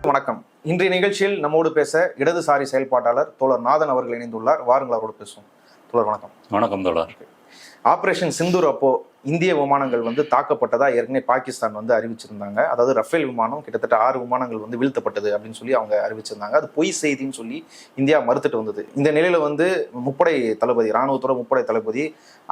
வணக்கம். இன்றைய நிகழ்ச்சியில் நம்மோடு பேச இடதுசாரி செயல்பாட்டாளர் தோழர் நாதன் அவர்கள் இணைந்துள்ளார். வாருங்கள் அவரோடு பேசுவோம். தோழர் வணக்கம். வணக்கம் தோழர். ஆபரேஷன் சிந்தூர் அப்போ இந்திய விமானங்கள் தாக்கப்பட்டதா ஏற்கனவே பாகிஸ்தான் அறிவிச்சிருந்தாங்க. அதாவது ரஃபேல் விமானம் கிட்டத்தட்ட 6 விமானங்கள் வீழ்த்தப்பட்டது அப்படின்னு சொல்லி அவங்க அறிவிச்சிருந்தாங்க. அது பொய் செய்தின்னு சொல்லி இந்தியா மறுத்துட்டு வந்தது. இந்த நிலையில முப்படை தளபதி, ராணுவத்தோட முப்படை தளபதி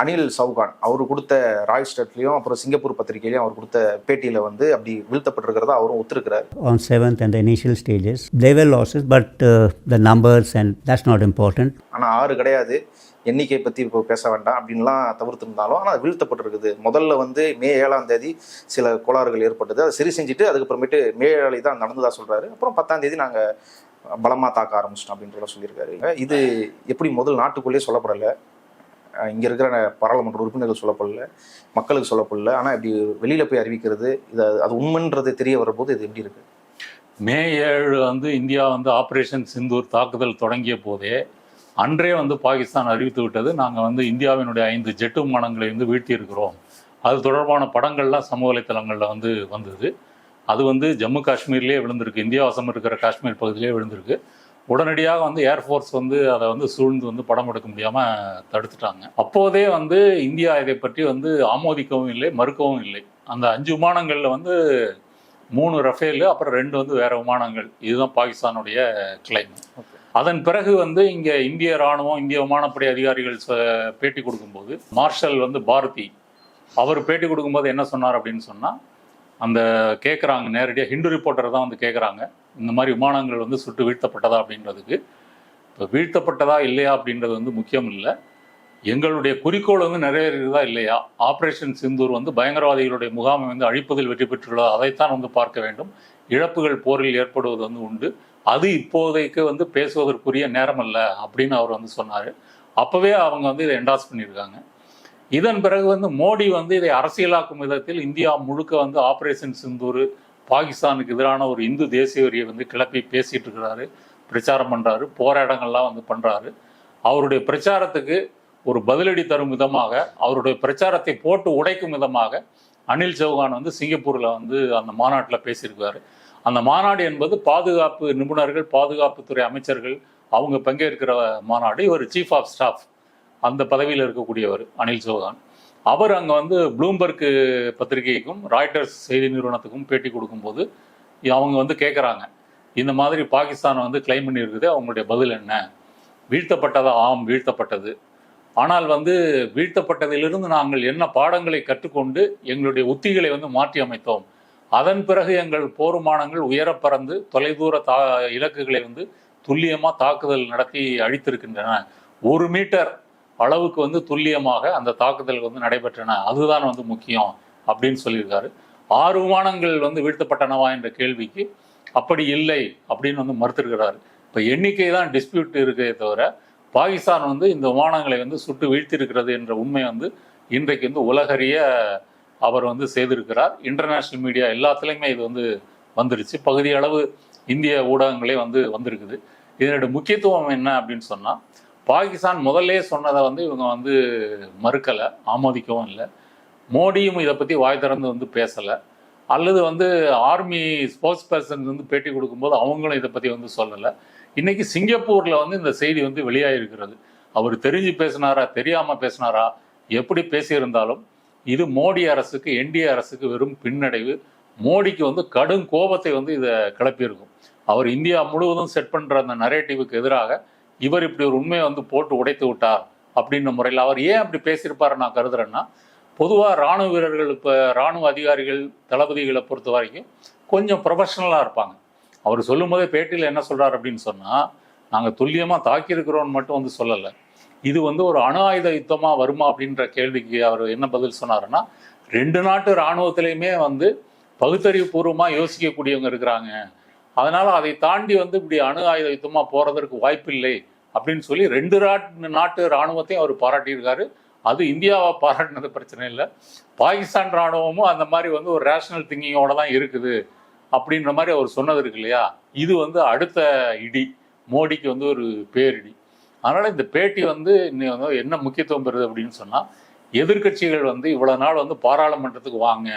அனில் சௌகான் அவர் கொடுத்த ராய்ஸ்டட்லையும் அப்புறம் சிங்கப்பூர் பத்திரிகையிலையும் அவர் கொடுத்த பேட்டியில அப்படி வீழ்த்தப்பட்டிருக்கிறதா அவரும் ஒத்துருக்கிறார். On 7th and the initial stages there were losses, but the numbers and that's not important. ஆனா 6 கிடையாது, எண்ணிக்கை பற்றி இப்போ பேச வேண்டாம் அப்படின்லாம் தவிர்த்திருந்தாலும் ஆனால் வீழ்த்தப்பட்டிருக்குது. முதல்ல மே 7ஆம் தேதி சில கோளாறுகள் ஏற்பட்டது, அதை சரி செஞ்சுட்டு அதுக்கப்புறமேட்டு மே 7 தான் நடந்ததாக சொல்கிறாரு. அப்புறம் 10ஆம் தேதி நாங்கள் பலமாக தாக்க ஆரம்பிச்சிட்டோம் அப்படின்றத சொல்லியிருக்காரு. இது எப்படி முதல் நாட்டுக்குள்ளேயே சொல்லப்படலை, இங்கே இருக்கிற பாராளுமன்ற உறுப்பினர்கள் சொல்லப்படல, மக்களுக்கு சொல்லப்படல, ஆனால் இப்படி வெளியில் போய் அறிவிக்கிறது, அது உண்மைன்றது தெரிய வரும்போது இது எப்படி இருக்குது? மே 7 இந்தியா ஆபரேஷன் சிந்தூர் தாக்குதல் தொடங்கிய போதே அன்றே பாகிஸ்தான் அறிவித்து விட்டது, நாங்கள் இந்தியாவினுடைய 5 ஜெட் விமானங்களை வீழ்த்தி இருக்கிறோம். அது தொடர்பான படங்கள்லாம் சமூக வலைத்தளங்களில் வந்தது. அது ஜம்மு காஷ்மீர்லேயே விழுந்திருக்கு, இந்தியா வசம் இருக்கிற காஷ்மீர் பகுதியிலே விழுந்திருக்கு. உடனடியாக ஏர்ஃபோர்ஸ் அதை சூழ்ந்து படம் எடுக்க முடியாமல் தடுத்துட்டாங்க. அப்போதே இந்தியா இதை பற்றி ஆமோதிக்கவும் இல்லை, மறுக்கவும் இல்லை. அந்த 5 விமானங்களில் 3 ரஃபேல், அப்புறம் 2 வேற விமானங்கள். இதுதான் பாகிஸ்தானுடைய கிளைம். அதன் பிறகு இங்கே இந்திய இராணுவம், இந்திய விமானப்படை அதிகாரிகள் பேட்டி கொடுக்கும்போது, மார்ஷல் பாரதி அவர் பேட்டி கொடுக்கும்போது என்ன சொன்னார் அப்படின்னு சொன்னால், அந்த கேட்குறாங்க நேரடியாக, ஹிந்து ரிப்போர்ட்டர் தான் கேட்குறாங்க, இந்த மாதிரி விமானங்கள் சுட்டு வீழ்த்தப்பட்டதா அப்படின்றதுக்கு. இப்போ வீழ்த்தப்பட்டதா இல்லையா அப்படின்றது முக்கியம் இல்லை, எங்களுடைய குறிக்கோள் நிறைவேறதா இல்லையா, ஆப்ரேஷன் சிந்தூர் பயங்கரவாதிகளுடைய முகாமை அழிப்பதில் வெற்றி பெற்றுள்ளதா, அதைத்தான் பார்க்க வேண்டும். இழப்புகள் போரில் ஏற்படுவது உண்டு, அது இப்போதைக்கு பேசுவதற்குரிய நேரம் அல்ல அப்படின்னு அவர் சொன்னார். அப்போவே அவங்க இதை என்டாஸ் பண்ணியிருக்காங்க. இதன் பிறகு மோடி இதை அரசியலாக்கும் விதத்தில் இந்தியா முழுக்க ஆபரேஷன் சிந்தூர் பாகிஸ்தானுக்கு எதிரான ஒரு இந்து தேசிய வரியை கிளப்பி பேசிகிட்டு இருக்கிறாரு, பிரச்சாரம் பண்ணுறாரு, போராட்டங்கள்லாம் பண்ணுறாரு. அவருடைய பிரச்சாரத்துக்கு ஒரு பதிலடி தரும் விதமாக, அவருடைய பிரச்சாரத்தை போட்டு உடைக்கும் விதமாக அனில் சௌகான் சிங்கப்பூரில் அந்த மாநாட்டில் பேசியிருக்காரு. அந்த மாநாடு என்பது பாதுகாப்பு நிபுணர்கள், பாதுகாப்புத்துறை அமைச்சர்கள் அவங்க பங்கேற்கிற மாநாடு. இவர் சீஃப் ஆஃப் ஸ்டாஃப் அந்த பதவியில் இருக்கக்கூடியவர் அனில் சௌகான். அவர் அங்கே ப்ளூம்பர்க் பத்திரிகைக்கும் ராய்டர்ஸ் செய்தி நிறுவனத்துக்கும் பேட்டி கொடுக்கும்போது அவங்க கேட்குறாங்க, இந்த மாதிரி பாகிஸ்தான் கிளைம் பண்ணியிருக்குது, அவங்களுடைய பதில் என்ன? வீழ்த்தப்பட்டதா? ஆம், வீழ்த்தப்பட்டது. ஆனால் வீழ்த்தப்பட்டதிலிருந்து நாங்கள் என்ன பாடங்களை கற்றுக்கொண்டு எங்களுடைய உத்திகளை மாற்றி அமைத்தோம். அதன் பிறகு எங்கள் போர் விமானங்கள் உயர பறந்து தொலைதூர இலக்குகளை துல்லியமாக தாக்குதல் நடத்தி அழித்திருக்கின்றன. 1 மீட்டர் அளவுக்கு துல்லியமாக அந்த தாக்குதல் நடைபெற்றன, அதுதான் முக்கியம் அப்படின்னு சொல்லியிருக்காரு. 6 விமானங்கள் வீழ்த்தப்பட்டனவா என்ற கேள்விக்கு அப்படி இல்லை அப்படின்னு மறுத்திருக்கிறாரு. இப்போ எண்ணிக்கை தான் டிஸ்பியூட் இருக்கே தவிர, பாகிஸ்தான் இந்த விமானங்களை சுட்டு வீழ்த்திருக்கிறது என்ற உண்மை இன்றைக்கு உலகறிய அவர் செய்திருக்கிறார். இன்டர்நேஷ்னல் மீடியா எல்லாத்துலேயுமே இது வந்துருச்சு. பகுதி அளவு இந்திய ஊடகங்களே வந்திருக்குது. இதனுடைய முக்கியத்துவம் என்ன அப்படின்னு சொன்னால், பாகிஸ்தான் முதல்ல சொன்னதை இவங்க மறுக்கலை, ஆமோதிக்கவும் இல்லை. மோடியும் இதை பற்றி வாய் திறந்து பேசலை. அல்லது ஆர்மி ஸ்போக்ஸ் பர்சன் பேட்டி கொடுக்கும்போது அவங்களும் இதை பற்றி சொல்லலை. இன்னைக்கு சிங்கப்பூரில் இந்த செய்தி வெளியாகிருக்கிறது. அவர் தெரிஞ்சு பேசினாரா, தெரியாமல் பேசினாரா, எப்படி பேசியிருந்தாலும் இது மோடி அரசுக்கு, என்டிஏ அரசுக்கு வெறும் பின்னடைவு. மோடிக்கு கடும் கோபத்தை இதை கிளப்பியிருக்கும். அவர் இந்தியா முழுவதும் செட் பண்ணுற அந்த நரேட்டிவுக்கு எதிராக இவர் இப்படி ஒரு உண்மையை போட்டு உடைத்து விட்டார் அப்படின்ற முறையில் அவர் ஏன் அப்படி பேசியிருப்பார் நான் கருதுறேன்னா, பொதுவாக இராணுவ வீரர்கள், இப்போ இராணுவ அதிகாரிகள், தளபதிகளை பொறுத்த வரைக்கும் கொஞ்சம் ப்ரொஃபஷனலாக இருப்பாங்க. அவர் சொல்லும் போதே பேட்டியில் என்ன சொல்கிறார் அப்படின்னு சொன்னால், நாங்கள் துல்லியமாக தாக்கியிருக்கிறோன்னு மட்டும் சொல்லலை, இது ஒரு அணு ஆயுத யுத்தமாக வருமா அப்படின்ற கேள்விக்கு அவர் என்ன பதில் சொன்னாருன்னா, 2 நாட்டு இராணுவத்திலையுமே பகுத்தறிவு பூர்வமாக யோசிக்கக்கூடியவங்க இருக்கிறாங்க, அதனால் அதை தாண்டி இப்படி அணு ஆயுத யுத்தமாக போகிறதற்கு வாய்ப்பில்லை அப்படின்னு சொல்லி 2 நாட்டு இராணுவத்தையும் அவர் பாராட்டியிருக்காரு. அது இந்தியாவை பாராட்டினது பிரச்சனை இல்லை, பாகிஸ்தான் இராணுவமும் அந்த மாதிரி ஒரு ரேஷனல் திங்கிங்கோட தான் இருக்குது அப்படின்ற மாதிரி அவர் சொன்னது இருக்கு இல்லையா. இது அடுத்த இடி, மோடிக்கு ஒரு பேரிடி. அதனால் இந்த பேட்டி என்ன முக்கியத்துவம் பெறுது அப்படின்னு சொன்னால், எதிர்கட்சிகள் இவ்வளோ நாள் பாராளுமன்றத்துக்கு வாங்க,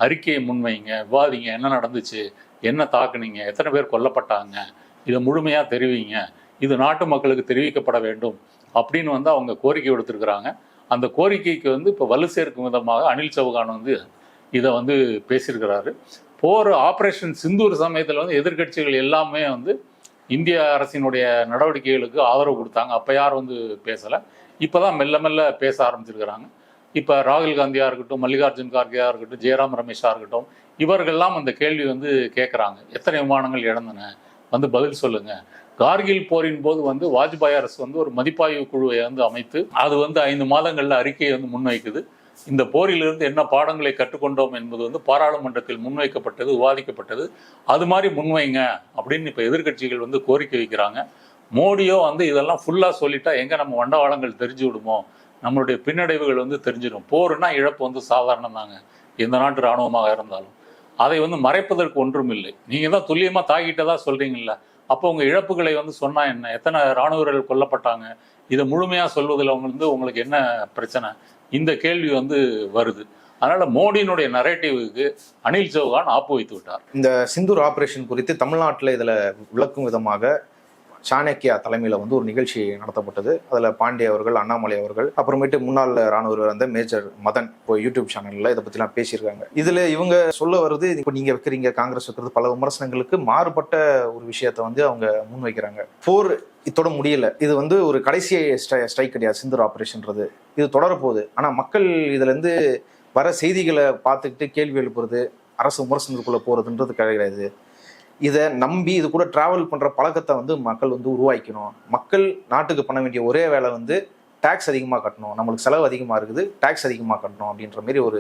அறிக்கையை முன்வைங்க, விவாதிங்க, என்ன நடந்துச்சு, என்ன தாக்குனீங்க, எத்தனை பேர் கொல்லப்பட்டாங்க, இதை முழுமையாக தெரிவிங்க, இது நாட்டு மக்களுக்கு தெரிவிக்கப்பட வேண்டும் அப்படின்னு வந்து அவங்க கோரிக்கை விடுத்திருக்கிறாங்க. அந்த கோரிக்கைக்கு வந்து இப்போ வலு சேர்க்கும் விதமாக அனில் சௌகான் வந்து இதை வந்து பேசியிருக்கிறாரு. போர் ஆப்ரேஷன் சிந்தூர் சமயத்தில் வந்து எதிர்க்கட்சிகள் எல்லாமே வந்து இந்திய அரசினுடைய நடவடிக்கைகளுக்கு ஆதரவு கொடுத்தாங்க. அப்போ யார் வந்து பேசலை. இப்போ தான் மெல்ல மெல்ல பேச ஆரம்பிச்சிருக்கிறாங்க. இப்போ ராகுல் காந்தியாக இருக்கட்டும், மல்லிகார்ஜுன் கார்கேயாக இருக்கட்டும், ஜெயராம் ரமேஷாக இருக்கட்டும், இவர்கள்லாம் அந்த கேள்வி வந்து கேட்குறாங்க. எத்தனை விமானங்கள் இழந்தன, வந்து பதில் சொல்லுங்கள். கார்கில் போரின் போது வந்து வாஜ்பாய் அரசு வந்து ஒரு மதிப்பாய்வு குழுவை வந்து அமைத்து அது வந்து 5 மாதங்களில் அறிக்கையை வந்து முன்வைக்குது. இந்த போரிலிருந்து என்ன பாடங்களை கற்றுக்கொண்டோம் என்பது வந்து பாராளுமன்றத்தில் முன்வைக்கப்பட்டது, விவாதிக்கப்பட்டது. அது மாதிரி முன்வைங்க அப்படின்னு இப்போ எதிர்க்கட்சிகள் வந்து கோரிக்கை வைக்கிறாங்க. மோடியோ வந்து இதெல்லாம் ஃபுல்லாக சொல்லிட்டா எங்கே நம்ம வண்டவாளங்கள் தெரிஞ்சு விடுமோ, நம்மளுடைய பின்னடைவுகள் வந்து தெரிஞ்சிடும். போருன்னா இழப்பு வந்து சாதாரணம் தாங்க, எந்த நாட்டு இராணுவமாக இருந்தாலும். அதை வந்து மறைப்பதற்கு ஒன்றும் இல்லை. நீங்கள் தான் துல்லியமாக தாக்கிட்டதா சொல்கிறீங்கள, அப்போ உங்கள் இழப்புகளை வந்து சொன்னால் என்ன, எத்தனை இராணுவ வீரர்கள் கொல்லப்பட்டாங்க, இதை முழுமையாக சொல்வதில் உங்களுக்கு என்ன பிரச்சனை, இந்த கேள்வி வந்து வருது. அதனால் மோடியினுடைய நரேட்டிவுக்கு அனில் சௌகான் ஆப்பு வைத்து விட்டார். இந்த சிந்தூர் ஆபரேஷன் குறித்து தமிழ்நாட்டில் இதில் விளக்கும் விதமாக சாணக்கியா தலைமையில் வந்து ஒரு நிகழ்ச்சி நடத்தப்பட்டது. அதில் பாண்டே அவர்கள், அண்ணாமலை அவர்கள், அப்புறமேட்டு முன்னாள் ராணுவ வீரர் அந்த மேஜர் மதன் இப்போ யூடியூப் சேனலில் இதை பற்றிலாம் பேசியிருக்காங்க. இதில் இவங்க சொல்ல வருது, இப்போ நீங்கள் வைக்கிறீங்க, காங்கிரஸ் வைக்கிறது, பல விமர்சனங்களுக்கு மாறுபட்ட ஒரு விஷயத்தை வந்து அவங்க முன்வைக்கிறாங்க. போர் இதோட முடியல, இது வந்து ஒரு கடைசி ஸ்ட்ரைக் கிடையாது சிந்தூர் ஆப்ரேஷன்றது, இது தொடரப்போகுது. ஆனால் மக்கள் இதுலேருந்து வர செய்திகளை பார்த்துக்கிட்டு கேள்வி எழுப்புறது, அரசு விமர்சனத்துக்குள்ளே போகிறதுன்றது கிடையாது. இதை நம்பி இது கூட டிராவல் பண்ணுற பழக்கத்தை வந்து மக்கள் வந்து உருவாக்கணும். மக்கள் நாட்டுக்கு பண்ண வேண்டிய ஒரே வேலை வந்து டேக்ஸ் அதிகமாக கட்டணும், நம்மளுக்கு செலவு அதிகமாக இருக்குது, டேக்ஸ் அதிகமாக கட்டணும் அப்படின்ற மாரி ஒரு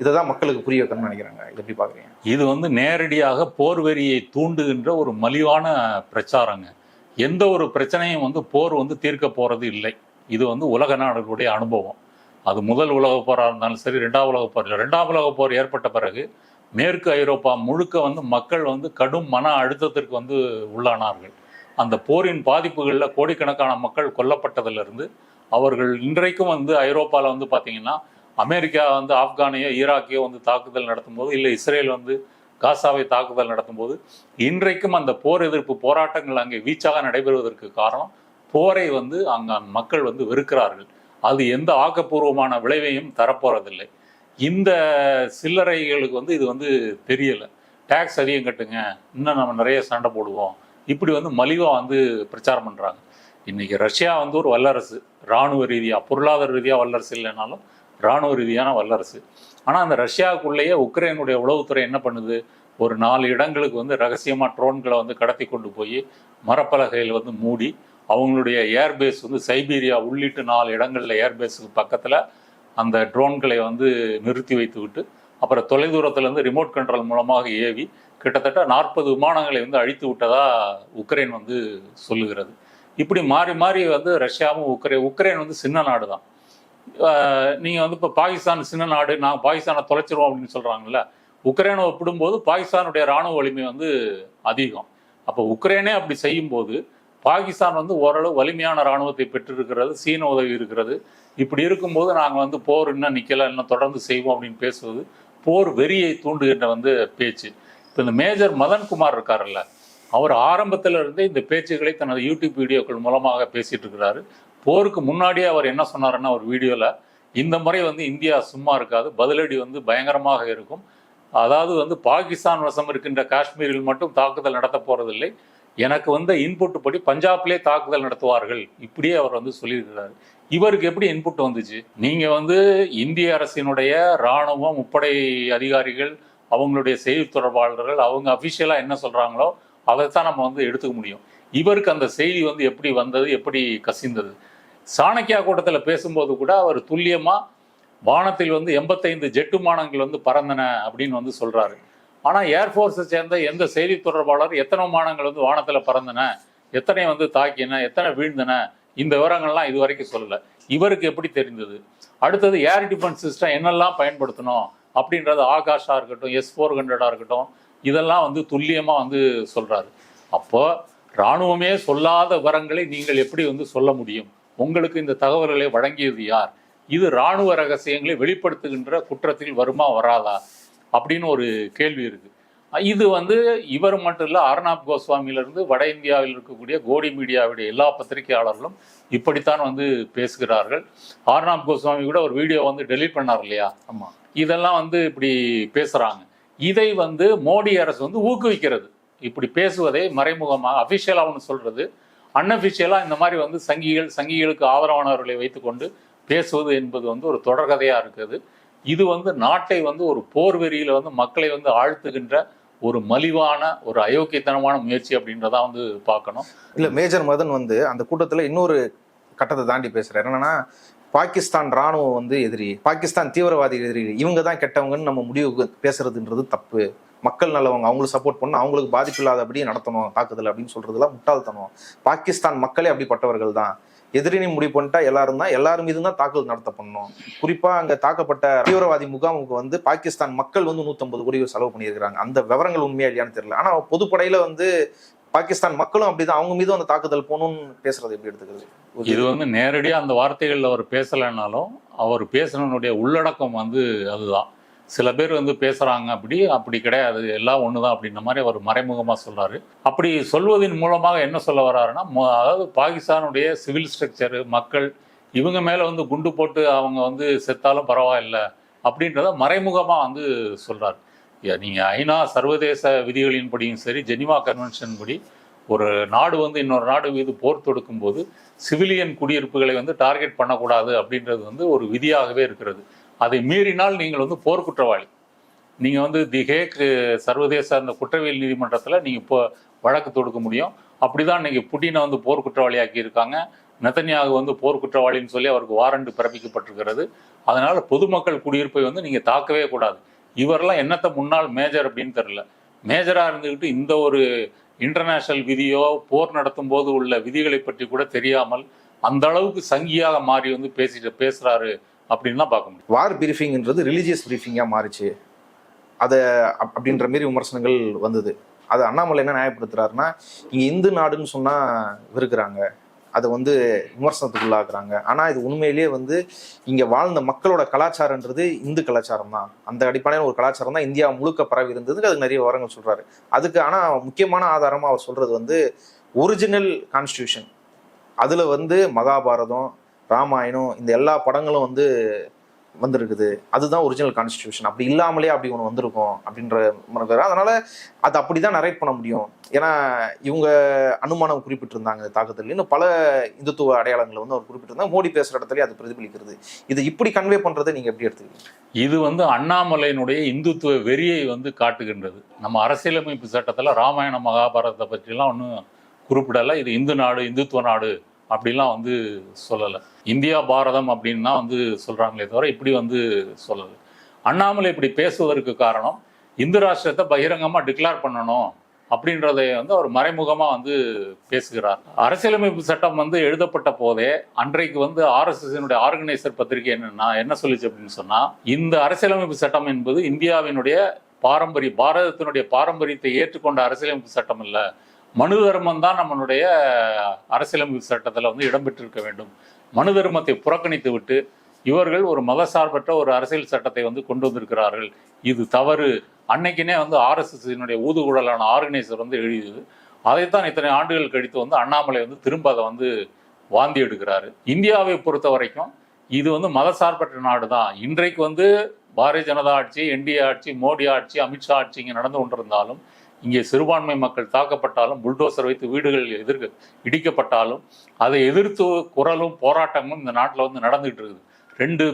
இதை தான் மக்களுக்கு புரிய வைக்கணும்னு நினைக்கிறாங்க. இது எப்படி பார்க்குறீங்க? இது வந்து நேரடியாக போர் வெறியை தூண்டுகின்ற ஒரு மலிவான பிரச்சாரங்க. எந்த ஒரு பிரச்சனையும் வந்து போர் வந்து தீர்க்க போகிறது இல்லை. இது வந்து உலக நாடுகளுடைய அனுபவம். அது முதல் உலகப் போராக இருந்தாலும் சரி, 2ஆம் உலகப் போர். 2ஆம் உலகப் போர் ஏற்பட்ட பிறகு மேற்கு ஐரோப்பா முழுக்க வந்து மக்கள் வந்து கடும் மன அழுத்தத்திற்கு வந்து உள்ளானார்கள். அந்த போரின் பாதிப்புகளில் கோடிக்கணக்கான மக்கள் கொல்லப்பட்டதிலிருந்து அவர்கள் இன்றைக்கும் வந்து ஐரோப்பாவில் வந்து பார்த்திங்கன்னா, அமெரிக்கா வந்து ஆப்கானையோ ஈராக்கையோ வந்து தாக்குதல் நடத்தும் போது, இல்லை இஸ்ரேல் வந்து காசாவை தாக்குதல் நடத்தும் போது, இன்றைக்கும் அந்த போர் எதிர்ப்பு போராட்டங்கள் அங்கே வீச்சாக நடைபெறுவதற்கு காரணம் போரை வந்து அங்கே மக்கள் வந்து வெறுக்கிறார்கள். அது எந்த ஆக்கப்பூர்வமான விளைவையும் தரப்போறதில்லை. இந்த சில்லறைகளுக்கு வந்து இது வந்து தெரியலை. டேக்ஸ் அதிகம் கட்டுங்க, இன்னும் நம்ம நிறைய சண்டை போடுவோம், இப்படி வந்து மலிவாக வந்து பிரச்சாரம் பண்ணுறாங்க. இன்றைக்கி ரஷ்யா வந்து ஒரு வல்லரசு, இராணுவ ரீதியாக, பொருளாதார ரீதியாக வல்லரசு இல்லைனாலும் இராணுவ ரீதியான வல்லரசு. ஆனால் அந்த ரஷ்யாவுக்குள்ளேயே உக்ரைனுடைய உளவுத்துறை என்ன பண்ணுது, ஒரு 4 இடங்களுக்கு வந்து ரகசியமாக ட்ரோன்களை வந்து கடத்தி கொண்டு போய் மரப்பலகையில் வந்து மூடி, அவங்களுடைய ஏர்பேஸ் வந்து சைபீரியா உள்ளிட்டு 4 இடங்களில் ஏர்பேஸுக்கு பக்கத்தில் அந்த ட்ரோன்களை வந்து நிறுத்தி வைத்து விட்டு, அப்புறம் தொலைதூரத்திலேருந்து ரிமோட் கண்ட்ரோல் மூலமாக ஏவி கிட்டத்தட்ட 40 விமானங்களை வந்து அழித்து விட்டதாக உக்ரைன் வந்து சொல்லுகிறது. இப்படி மாறி மாறி வந்து ரஷ்யாவும் உக்ரைன் வந்து சின்ன நாடு தான். நீங்கள் வந்து இப்போ பாகிஸ்தான் சின்ன நாடு, நாங்கள் பாகிஸ்தானை தொலைச்சிருவோம் அப்படின்னு சொல்கிறாங்கல்ல, உக்ரைனை ஒப்பிடும்போது பாகிஸ்தானுடைய இராணுவ வலிமை வந்து அதிகம். அப்போ உக்ரைனே அப்படி செய்யும்போது பாகிஸ்தான் வந்து ஓரளவு வலிமையான இராணுவத்தை பெற்றிருக்கிறது, சீன உதவி இருக்கிறது. இப்படி இருக்கும்போது நாங்கள் வந்து போர் இன்னும் நிற்கலை, இன்னும் தொடர்ந்து செய்வோம் அப்படின்னு பேசுவது போர் வெறியை தூண்டுகின்ற வந்து பேச்சு. இப்போ இந்த மேஜர் மதன்குமார் இருக்காருல்ல, அவர் ஆரம்பத்தில் இருந்தே இந்த பேச்சுக்களை தனது யூடியூப் வீடியோக்கள் மூலமாக பேசிகிட்டு இருக்கிறாரு. போருக்கு முன்னாடியே அவர் என்ன சொன்னாருன்னா, ஒரு வீடியோவில், இந்த முறை வந்து இந்தியா சும்மா இருக்காது, பதிலடி வந்து பயங்கரமாக இருக்கும். அதாவது வந்து பாகிஸ்தான் வசம் இருக்கின்ற காஷ்மீரில் மட்டும் தாக்குதல் நடத்த போகிறதில்லை, எனக்கு வந்து இன்புட் படி பஞ்சாப்லேயே தாக்குதல் நடத்துவார்கள், இப்படியே அவர் வந்து சொல்லியிருக்கிறாரு. இவருக்கு எப்படி இன்புட் வந்துச்சு? நீங்கள் வந்து இந்திய அரசினுடைய இராணுவம், முப்படை அதிகாரிகள், அவங்களுடைய செய்தி தொடர்பாளர்கள், அவங்க அஃபிஷியலாக என்ன சொல்கிறாங்களோ அதைத்தான் நம்ம வந்து எடுத்துக்க முடியும். இவருக்கு அந்த செய்தி வந்து எப்படி வந்தது, எப்படி கசிந்தது? சாணக்கியா கூட்டத்தில் பேசும்போது கூட அவர் துல்லியமாக வானத்தில் வந்து 85 ஜெட் விமானங்கள் வந்து பறந்தன அப்படின்னு வந்து சொல்கிறாரு. ஆனால் ஏர்ஃபோர்ஸை சேர்ந்த எந்த செய்தி தொடர்பாளர் எத்தனை விமானங்கள் வந்து வானத்தில் பறந்தன, எத்தனை வந்து தாக்கின, எத்தனை வீழ்ந்தன, இந்த விவரங்கள்லாம் இது வரைக்கும் சொல்லலை. இவருக்கு எப்படி தெரிந்தது? அடுத்தது ஏர் டிஃபென்ஸ் சிஸ்டம் என்னெல்லாம் பயன்படுத்தணும் அப்படின்றது, ஆகாஷாக இருக்கட்டும், S-400 இருக்கட்டும், இதெல்லாம் வந்து துல்லியமாக வந்து சொல்கிறாரு. அப்போ இராணுவமே சொல்லாத விவரங்களை நீங்கள் எப்படி வந்து சொல்ல முடியும்? உங்களுக்கு இந்த தகவல்களை வழங்கியது யார்? இது இராணுவ ரகசியங்களை வெளிப்படுத்துகின்ற குற்றத்தில் வருமா வராதா? அப்படின்னு ஒரு கேள்வி இருக்கு. இது வந்து இவர் மட்டும் இல்லை, அர்னாப் கோஸ்வாமியிலிருந்து வட இந்தியாவில் இருக்கக்கூடிய கோடி மீடியாவுடைய எல்லா பத்திரிகையாளர்களும் இப்படித்தான் வந்து பேசுகிறார்கள். அர்னாப் கோஸ்வாமி கூட ஒரு வீடியோ வந்து டெலீட் பண்ணார் இல்லையா? ஆமா, இதெல்லாம் வந்து இப்படி பேசுறாங்க. இதை வந்து மோடி அரசு வந்து ஊக்குவிக்கிறது. இப்படி பேசுவதை மறைமுகமாக அஃபிஷியலாக ஒன்று சொல்றது, அன்அஃபிஷியலாக இந்த மாதிரி வந்து சங்கிகளுக்கு ஆதரவானவர்களை வைத்துக்கொண்டு பேசுவது என்பது வந்து ஒரு தொடர்கதையா இருக்குது. இது வந்து நாட்டை வந்து ஒரு போர் வெறியில வந்து மக்களை வந்து ஆழ்த்துகின்ற ஒரு மலிவான ஒரு அயோக்கியத்தனமான முயற்சி அப்படின்றத வந்து பார்க்கணும். இல்ல மேஜர் மதன் வந்து அந்த கூட்டத்துல இன்னொரு கட்டத்தை தாண்டி பேசுறாரு. என்னன்னா, பாகிஸ்தான் ராணுவம் வந்து எதிரி, பாகிஸ்தான் தீவிரவாதி எதிரி, இவங்க தான் கெட்டவங்கன்னு நம்ம முடிவு பேசுறதுன்றது தப்பு. மக்கள் நல்லவங்க, அவங்களுக்கு சப்போர்ட் பண்ணணும், அவங்களுக்கு பாதிப்பு இல்லாதபடி நடத்தணும் தாக்குதல் அப்படின்னு சொல்றதுலாம் முட்டாள்தனம். பாகிஸ்தான் மக்களே அப்படிப்பட்டவர்கள் தான். எதிரினி முடிவு பண்ணிட்டா எல்லாரும் மீது தான் தாக்குதல் நடத்த பண்ணணும். குறிப்பா அங்க தாக்கப்பட்ட தீவிரவாதி முகாமுக்கு வந்து பாகிஸ்தான் மக்கள் வந்து 150 கோடி செலவு பண்ணியிருக்கிறாங்க. அந்த விவரங்கள் உண்மையா இல்லையான்னு தெரியல. ஆனா பொதுப்படையில வந்து பாகிஸ்தான் மக்களும் அப்படிதான், அவங்க மீதும் அந்த தாக்குதல் போகணும்னு பேசுறது எப்படி எடுத்துக்கிறது? இது வந்து நேரடியா அந்த வார்த்தைகள் அவர் பேசலைன்னாலும் அவர் பேசுனனுடைய உள்ளடக்கம் வந்து அதுதான். சில பேர் வந்து பேசுறாங்க, அப்படி கிடையாது, எல்லாம் ஒண்ணுதான் அப்படின்ற மாதிரி அவர் மறைமுகமா சொல்றாரு. அப்படி சொல்வதன் மூலமாக என்ன சொல்ல வர்றாருன்னா, அதாவது பாகிஸ்தானுடைய சிவில் ஸ்ட்ரக்சரு, மக்கள் இவங்க மேல வந்து குண்டு போட்டு அவங்க வந்து செத்தாலும் பரவாயில்ல அப்படின்றத மறைமுகமா வந்து சொல்றாரு. நீங்க ஐநா சர்வதேச விதிகளின்படியும் சரி, ஜெனிவா கன்வென்ஷன் படி ஒரு நாடு வந்து இன்னொரு நாடு மீது போர் தொடுக்கும் போது சிவிலியன் குடியிருப்புகளை வந்து டார்கெட் பண்ணக்கூடாது அப்படின்றது வந்து ஒரு விதியாகவே இருக்கிறது. அதை மீறினால் நீங்கள் வந்து போர் குற்றவாளி. நீங்கள் வந்து தி ஹேக் சர்வதேச அந்த குற்றவியல் நீதிமன்றத்தில் நீங்கள் இப்போ வழக்கு தொடுக்க முடியும். அப்படிதான் இன்னைக்கு புட்டினை வந்து போர் குற்றவாளியாக்கி இருக்காங்க. நெத்தன்யாகு வந்து போர் குற்றவாளின்னு சொல்லி அவருக்கு வாரண்ட் பிறப்பிக்கப்பட்டிருக்கிறது. அதனால பொதுமக்கள் குடியிருப்பை வந்து நீங்கள் தாக்கவே கூடாது. இவரெல்லாம் என்னத்த முன்னாள் மேஜர் அப்படின்னு தெரியல. மேஜராக இருந்துக்கிட்டு இந்த ஒரு இன்டர்நேஷனல் விதியோ போர் நடத்தும் போது உள்ள விதிகளை பற்றி கூட தெரியாமல் அந்த அளவுக்கு சங்கியாக மாறி வந்து பேசுறாரு அப்படின்னு தான் பார்க்க முடியும். வார் பிரீஃபிங்ன்றது ரிலீஜியஸ் பிரீஃபிங்காக மாறிச்சு அதை அப்படின்ற மாரி விமர்சனங்கள் வந்தது. அது அண்ணாமலை என்ன நியாயப்படுத்துறாருன்னா, இங்கே இந்து நாடுன்னு சொன்னால் வெறுக்கிறாங்க, அதை வந்து விமர்சனத்துக்குள்ளாக்குறாங்க. ஆனால் இது உண்மையிலேயே வந்து இங்கே வாழ்ந்த மக்களோட கலாச்சாரன்றது இந்து கலாச்சாரம் தான். அந்த அடிப்படையான ஒரு கலாச்சாரம் தான் இந்தியா முழுக்க பரவி இருந்ததுக்கு அதுக்கு நிறைய விவரங்கள் சொல்கிறாரு. அதுக்கு ஆனால் முக்கியமான ஆதாரமாக அவர் சொல்கிறது வந்து ஒரிஜினல் கான்ஸ்டியூஷன். அதில் வந்து மகாபாரதம், ராமாயணம், இந்த எல்லா படங்களும் வந்து வந்திருக்குது. அதுதான் ஒரிஜினல் கான்ஸ்டியூஷன். அப்படி இல்லாமலே அப்படி ஒன்று வந்திருக்கும் அப்படின்ற மனதார். அதனால அது அப்படிதான் நரேட் பண்ண முடியும். ஏன்னா இவங்க அனுமானம் குறிப்பிட்டிருந்தாங்க தாக்குதல், இன்னும் பல இந்துத்துவ அடையாளங்களை வந்து அவர் குறிப்பிட்டிருந்தாங்க. மோடி பேசுற இடத்துல அது பிரதிபலிக்கிறது. இது இப்படி கன்வே பண்றதை நீங்க எப்படி எடுத்துக்கீங்க? இது வந்து அண்ணாமலையினுடைய இந்துத்துவ வெறியை வந்து காட்டுகின்றது. நம்ம அரசியலமைப்பு சட்டத்துல ராமாயண மகாபாரதத்தை பற்றிலாம் ஒன்றும் குறிப்பிடலை. இது இந்து நாடு, இந்துத்துவ நாடு அப்படிலாம் வந்து சொல்லலை. இந்தியா பாரதம் அப்படின்னு தான் வந்து சொல்கிறாங்களே தவிர இப்படி வந்து சொல்லலை. அண்ணாமலை இப்படி பேசுவதற்கு காரணம், இந்து ராஷ்டிரத்தை பகிரங்கமாக டிக்ளேர் பண்ணணும் அப்படின்றதை வந்து அவர் மறைமுகமாக வந்து பேசுகிறார். அரசியலமைப்பு சட்டம் வந்து எழுதப்பட்ட போதே அன்றைக்கு வந்து RSSனுடைய ஆர்கனைசர் பத்திரிகை என்ன சொல்லிச்சு அப்படின்னு சொன்னால், இந்த அரசியலமைப்பு சட்டம் என்பது இந்தியாவினுடைய பாரதத்தினுடைய பாரம்பரியத்தை ஏற்றுக்கொண்ட அரசியலமைப்பு சட்டம் இல்லை, மனு தர்மம் தான் நம்மளுடைய அரசியலமைப்பு சட்டத்தில் வந்து இடம்பெற்றிருக்க வேண்டும். மனு தர்மத்தை புறக்கணித்து விட்டு இவர்கள் ஒரு மதசார்பற்ற ஒரு அரசியல் சட்டத்தை வந்து கொண்டு வந்திருக்கிறார்கள், இது தவறு. அன்னைக்குனே வந்து RSSனுடைய ஊதுகுழலான ஆர்கனைசர் வந்து எழுதியது. அதைத்தான் இத்தனை ஆண்டுகள் கழித்து வந்து அண்ணாமலை வந்து திரும்ப அதை வந்து வாந்தி எடுக்கிறாரு. இந்தியாவை பொறுத்த வரைக்கும் இது வந்து மதசார்பற்ற நாடு தான். இன்றைக்கு வந்து பாரதிய ஜனதா ஆட்சி, NDA ஆட்சி, மோடி ஆட்சி, அமித்ஷா ஆட்சி இங்கே நடந்து கொண்டிருந்தாலும், இங்கே சிறுபான்மை மக்கள் தாக்கப்பட்டாலும், புல்டோசர் வைத்து வீடுகள் இடிக்கப்பட்டாலும் அதை எதிர்த்து குரலும் போராட்டமும் இந்த நாட்டில் வந்து நடந்துகிட்டு இருக்குது. 2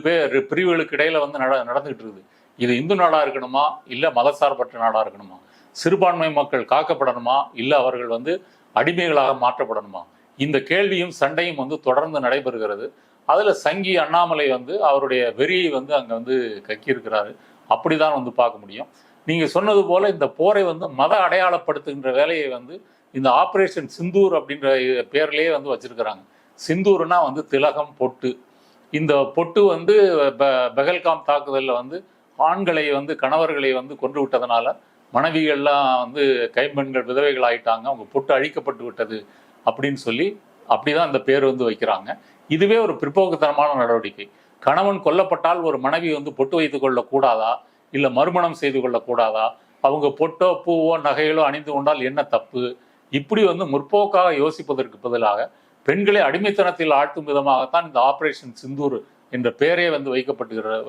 பிரிவுகளுக்கு இடையில வந்து நடந்துகிட்டு இருக்குது. இது இந்து நாடா இருக்கணுமா, இல்லை மதசார்பற்ற நாடா இருக்கணுமா? சிறுபான்மை மக்கள் காக்கப்படணுமா, இல்லை அவர்கள் வந்து அடிமைகளாக மாற்றப்படணுமா? இந்த கேள்வியும் சண்டையும் வந்து தொடர்ந்து நடைபெறுகிறது. அதில் சங்கி அண்ணாமலை வந்து அவருடைய வெறியை வந்து அங்கே வந்து கக்கியிருக்கிறாரு. அப்படிதான் வந்து பார்க்க முடியும். நீங்கள் சொன்னது போல் இந்த போரை வந்து மத அடையாளப்படுத்துகின்ற வேலையை வந்து இந்த ஆப்ரேஷன் சிந்தூர் அப்படின்ற பேர்லேயே வந்து வச்சிருக்கிறாங்க. சிந்தூர்னா வந்து திலகம், பொட்டு. இந்த பொட்டு வந்து பெஹல்காம் தாக்குதலில் வந்து ஆண்களை வந்து கணவர்களை வந்து கொன்று விட்டதுனால மனைவிகள்லாம் வந்து கைம்பெண்கள் விதவைகள் ஆயிட்டாங்க, அவங்க பொட்டு அழிக்கப்பட்டு விட்டது அப்படின்னு சொல்லி அப்படிதான் இந்த பேர் வந்து வைக்கிறாங்க. இதுவே ஒரு பிற்போக்குத்தனமான நடவடிக்கை. கணவன் கொல்லப்பட்டால் ஒரு மனைவி வந்து பொட்டு வைத்துக் கொள்ளக்கூடாதா, இல்லை மறுமணம் செய்து கொள்ளக்கூடாதா, அவங்க பொட்டோ பூவோ நகைகளோ அணிந்து கொண்டால் என்ன தப்பு, இப்படி வந்து முற்போக்காக யோசிப்பதற்கு பதிலாக பெண்களை அடிமைத்தனத்தில் ஆழ்த்தும் விதமாகத்தான் இந்த ஆபரேஷன் சிந்தூர் என்ற பெயரே வந்து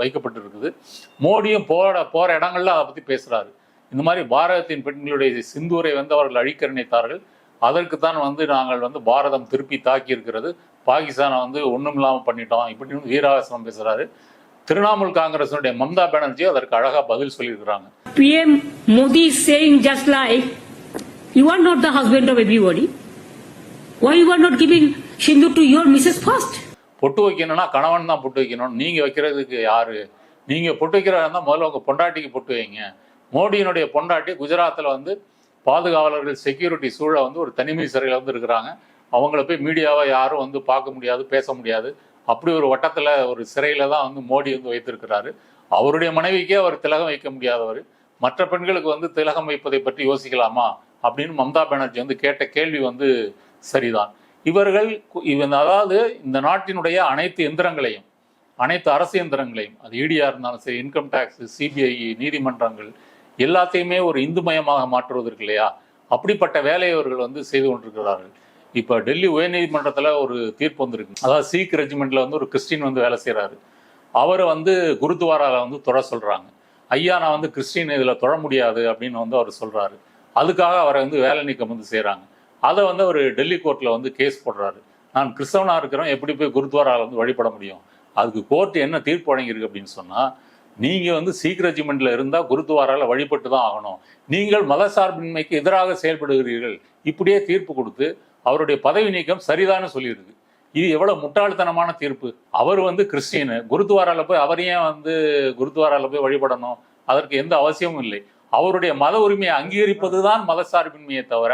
வைக்கப்பட்டிருக்குது. மோடியும் போற இடங்கள்ல அதை பத்தி பேசுறாரு. இந்த மாதிரி பாரதத்தின் பெண்களுடைய சிந்தூரை வந்து அவர்கள் அழிக்க நினைத்தார்கள். அதற்குத்தான் வந்து நாங்கள் வந்து பாரதம் திருப்பி தாக்கி இருக்கிறது, பாகிஸ்தானை வந்து ஒண்ணும் இல்லாமல் பண்ணிட்டோம் இப்படின்னு வீராசனம் பேசுறாரு. திரிணாமுல் காங்கிரஸுடைய மம்தா பானர்ஜி அதற்கு அழகா பதில் சொல்லியிருக்கிறாங்க. PM Modi is saying just like you are not the husband of everybody. Why you are not giving sindoor to your Mrs. first? பொட்டு வைக்கணும்னா கணவன் தான் பொட்டு வைக்கணும், நீங்க வைக்கிறதுக்கு யாரு? நீங்க பொட்டு வைக்கிறதா முதல்ல உங்க பொண்டாட்டிக்கு பொட்டு வைங்க. மோடியினுடைய பொண்டாட்டி குஜராத்தில் வந்து பாதுகாவலர்கள் செக்யூரிட்டி சூழ வந்து ஒரு தனிமை சிறையில் வந்து இருக்கிறாங்க. அவங்கள போய் மீடியாவை யாரும் வந்து பார்க்க முடியாது, பேச முடியாது. அப்படி ஒரு வட்டத்தில் ஒரு சிறையில தான் வந்து மோடி வந்து வைத்திருக்கிறாரு. அவருடைய மனைவிக்கே அவர் திலகம் வைக்க முடியாதவர், மற்ற பெண்களுக்கு வந்து திலகம் வைப்பதை பற்றி யோசிக்கலாமா அப்படின்னு மம்தா பானர்ஜி வந்து கேட்ட கேள்வி வந்து சரிதான். இவர்கள் அதாவது இந்த நாட்டினுடைய அனைத்து எந்திரங்களையும், அனைத்து அரசு எந்திரங்களையும், அது EDயா இருந்தாலும் சரி, இன்கம் டேக்ஸ், CBI, நீதிமன்றங்கள் எல்லாத்தையுமே ஒரு இந்துமயமாக மாற்றுவதற்கு இல்லையா, அப்படிப்பட்ட வேலையை அவர்கள் வந்து செய்து கொண்டிருக்கிறார்கள். இப்போ டெல்லி உயர்நீதிமன்றத்தில் ஒரு தீர்ப்பு வந்திருக்கு. அதாவது சீக் ரெஜிமெண்ட்ல வந்து ஒரு கிறிஸ்டின் வந்து வேலை செய்கிறாரு. அவரை வந்து குருத்வாராவில் வந்து தொட சொல்கிறாங்க. ஐயா நான் வந்து கிறிஸ்டின் இதில் தொழ முடியாது அப்படின்னு வந்து அவர் சொல்கிறாரு. அதுக்காக அவரை வந்து வேலை நீக்கம் வந்து செய்கிறாங்க. அதை வந்து அவர் டெல்லி கோர்ட்டில் வந்து கேஸ் போடுறாரு. நான் கிறிஸ்தவனாக இருக்கிறோம், எப்படி போய் குருத்வாராவில் வந்து வழிபட முடியும்? அதுக்கு கோர்ட் என்ன தீர்ப்பு வழங்கியிருக்கு அப்படின்னு சொன்னால், நீங்கள் வந்து சீக் ரெஜிமெண்ட்டில் இருந்தால் குருத்வாராவில் வழிபட்டு தான் ஆகணும், நீங்கள் மதசார்பின்மைக்கு எதிராக செயல்படுகிறீர்கள், இப்படியே தீர்ப்பு கொடுத்து அவருடைய பதவி நீக்கம் சரிதான்னு சொல்லியிருக்கு. இது எவ்வளவு முட்டாள்தனமான தீர்ப்பு. அவர் வந்து கிறிஸ்டின், குருத்வாரால போய் அவர் ஏன் வந்து குருத்வாரால போய் வழிபடணும்? அதற்கு எந்த அவசியமும் இல்லை. அவருடைய மத உரிமையை அங்கீகரிப்பது தான் மதசார்பின்மையை தவிர,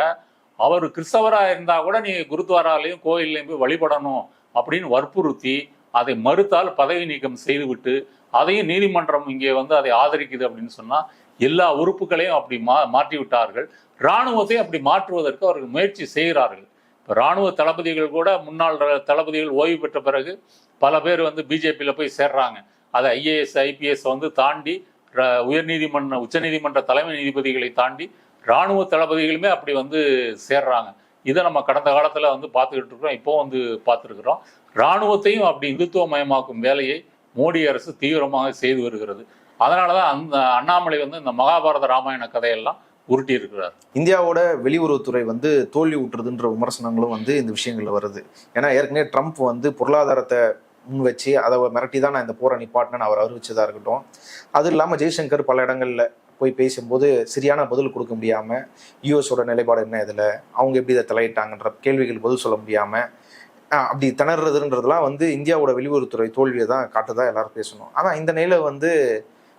அவர் கிறிஸ்தவராக இருந்தா கூட நீங்க குருத்வாராலையும் கோயிலையும் போய் வழிபடணும் அப்படின்னு வற்புறுத்தி அதை மறுத்தால் பதவி நீக்கம் செய்துவிட்டு, அதையும் நீதிமன்றம் இங்கே வந்து அதை ஆதரிக்குது அப்படின்னு சொன்னா, எல்லா உறுப்புகளையும் அப்படி மாற்றி விட்டார்கள். இராணுவத்தை அப்படி மாற்றுவதற்கு அவர்கள் முயற்சி செய்கிறார்கள். இப்போ இராணுவ தளபதிகள் கூட, முன்னாள் தளபதிகள் ஓய்வு பெற்ற பிறகு பல பேர் வந்து பிஜேபியில் போய் சேர்றாங்க. அதை IAS IPS வந்து தாண்டி உச்சநீதிமன்ற தலைமை நீதிபதிகளை தாண்டி இராணுவ தளபதிகளுமே அப்படி வந்து சேர்றாங்க. இதை நம்ம கடந்த காலத்தில் வந்து பார்த்துக்கிட்டு இருக்கிறோம், இப்போ வந்து பார்த்துருக்குறோம். இராணுவத்தையும் அப்படி இந்துத்துவமயமாக்கும் வேலையை மோடி அரசு தீவிரமாக செய்து வருகிறது. அதனால தான் அந்த அண்ணாமலை வந்து இந்த மகாபாரத ராமாயண கதையெல்லாம் உருட்டி இருக்கிறார். இந்தியாவோட வெளியுறவுத்துறை வந்து தோல்வி விட்டுறதுன்ற விமர்சனங்களும் வந்து இந்த விஷயங்கள்ல வருது. ஏன்னா ஏற்கனவே ட்ரம்ப் வந்து பொருளாதாரத்தை முன் வச்சு அதை மிரட்டி தான் நான் இந்த போரை நிப்பாட்டினேன்னு அவர் அறிவிச்சதா இருக்கட்டும். அது இல்லாமல் ஜெய்சங்கர் பல இடங்கள்ல போய் பேசும்போது சரியான பதில் கொடுக்க முடியாமல், யூஎஸோட நிலைப்பாடு என்ன, இதில் அவங்க எப்படி இதை தலையிட்டாங்கன்ற கேள்விகள் பதில் சொல்ல முடியாமல் அப்படி திணறதுன்றதுலாம் வந்து இந்தியாவோட வெளியுறவுத்துறை தோல்வியை தான் காட்டுதா எல்லாரும் பேசணும். ஆனால் இந்த நிலையில வந்து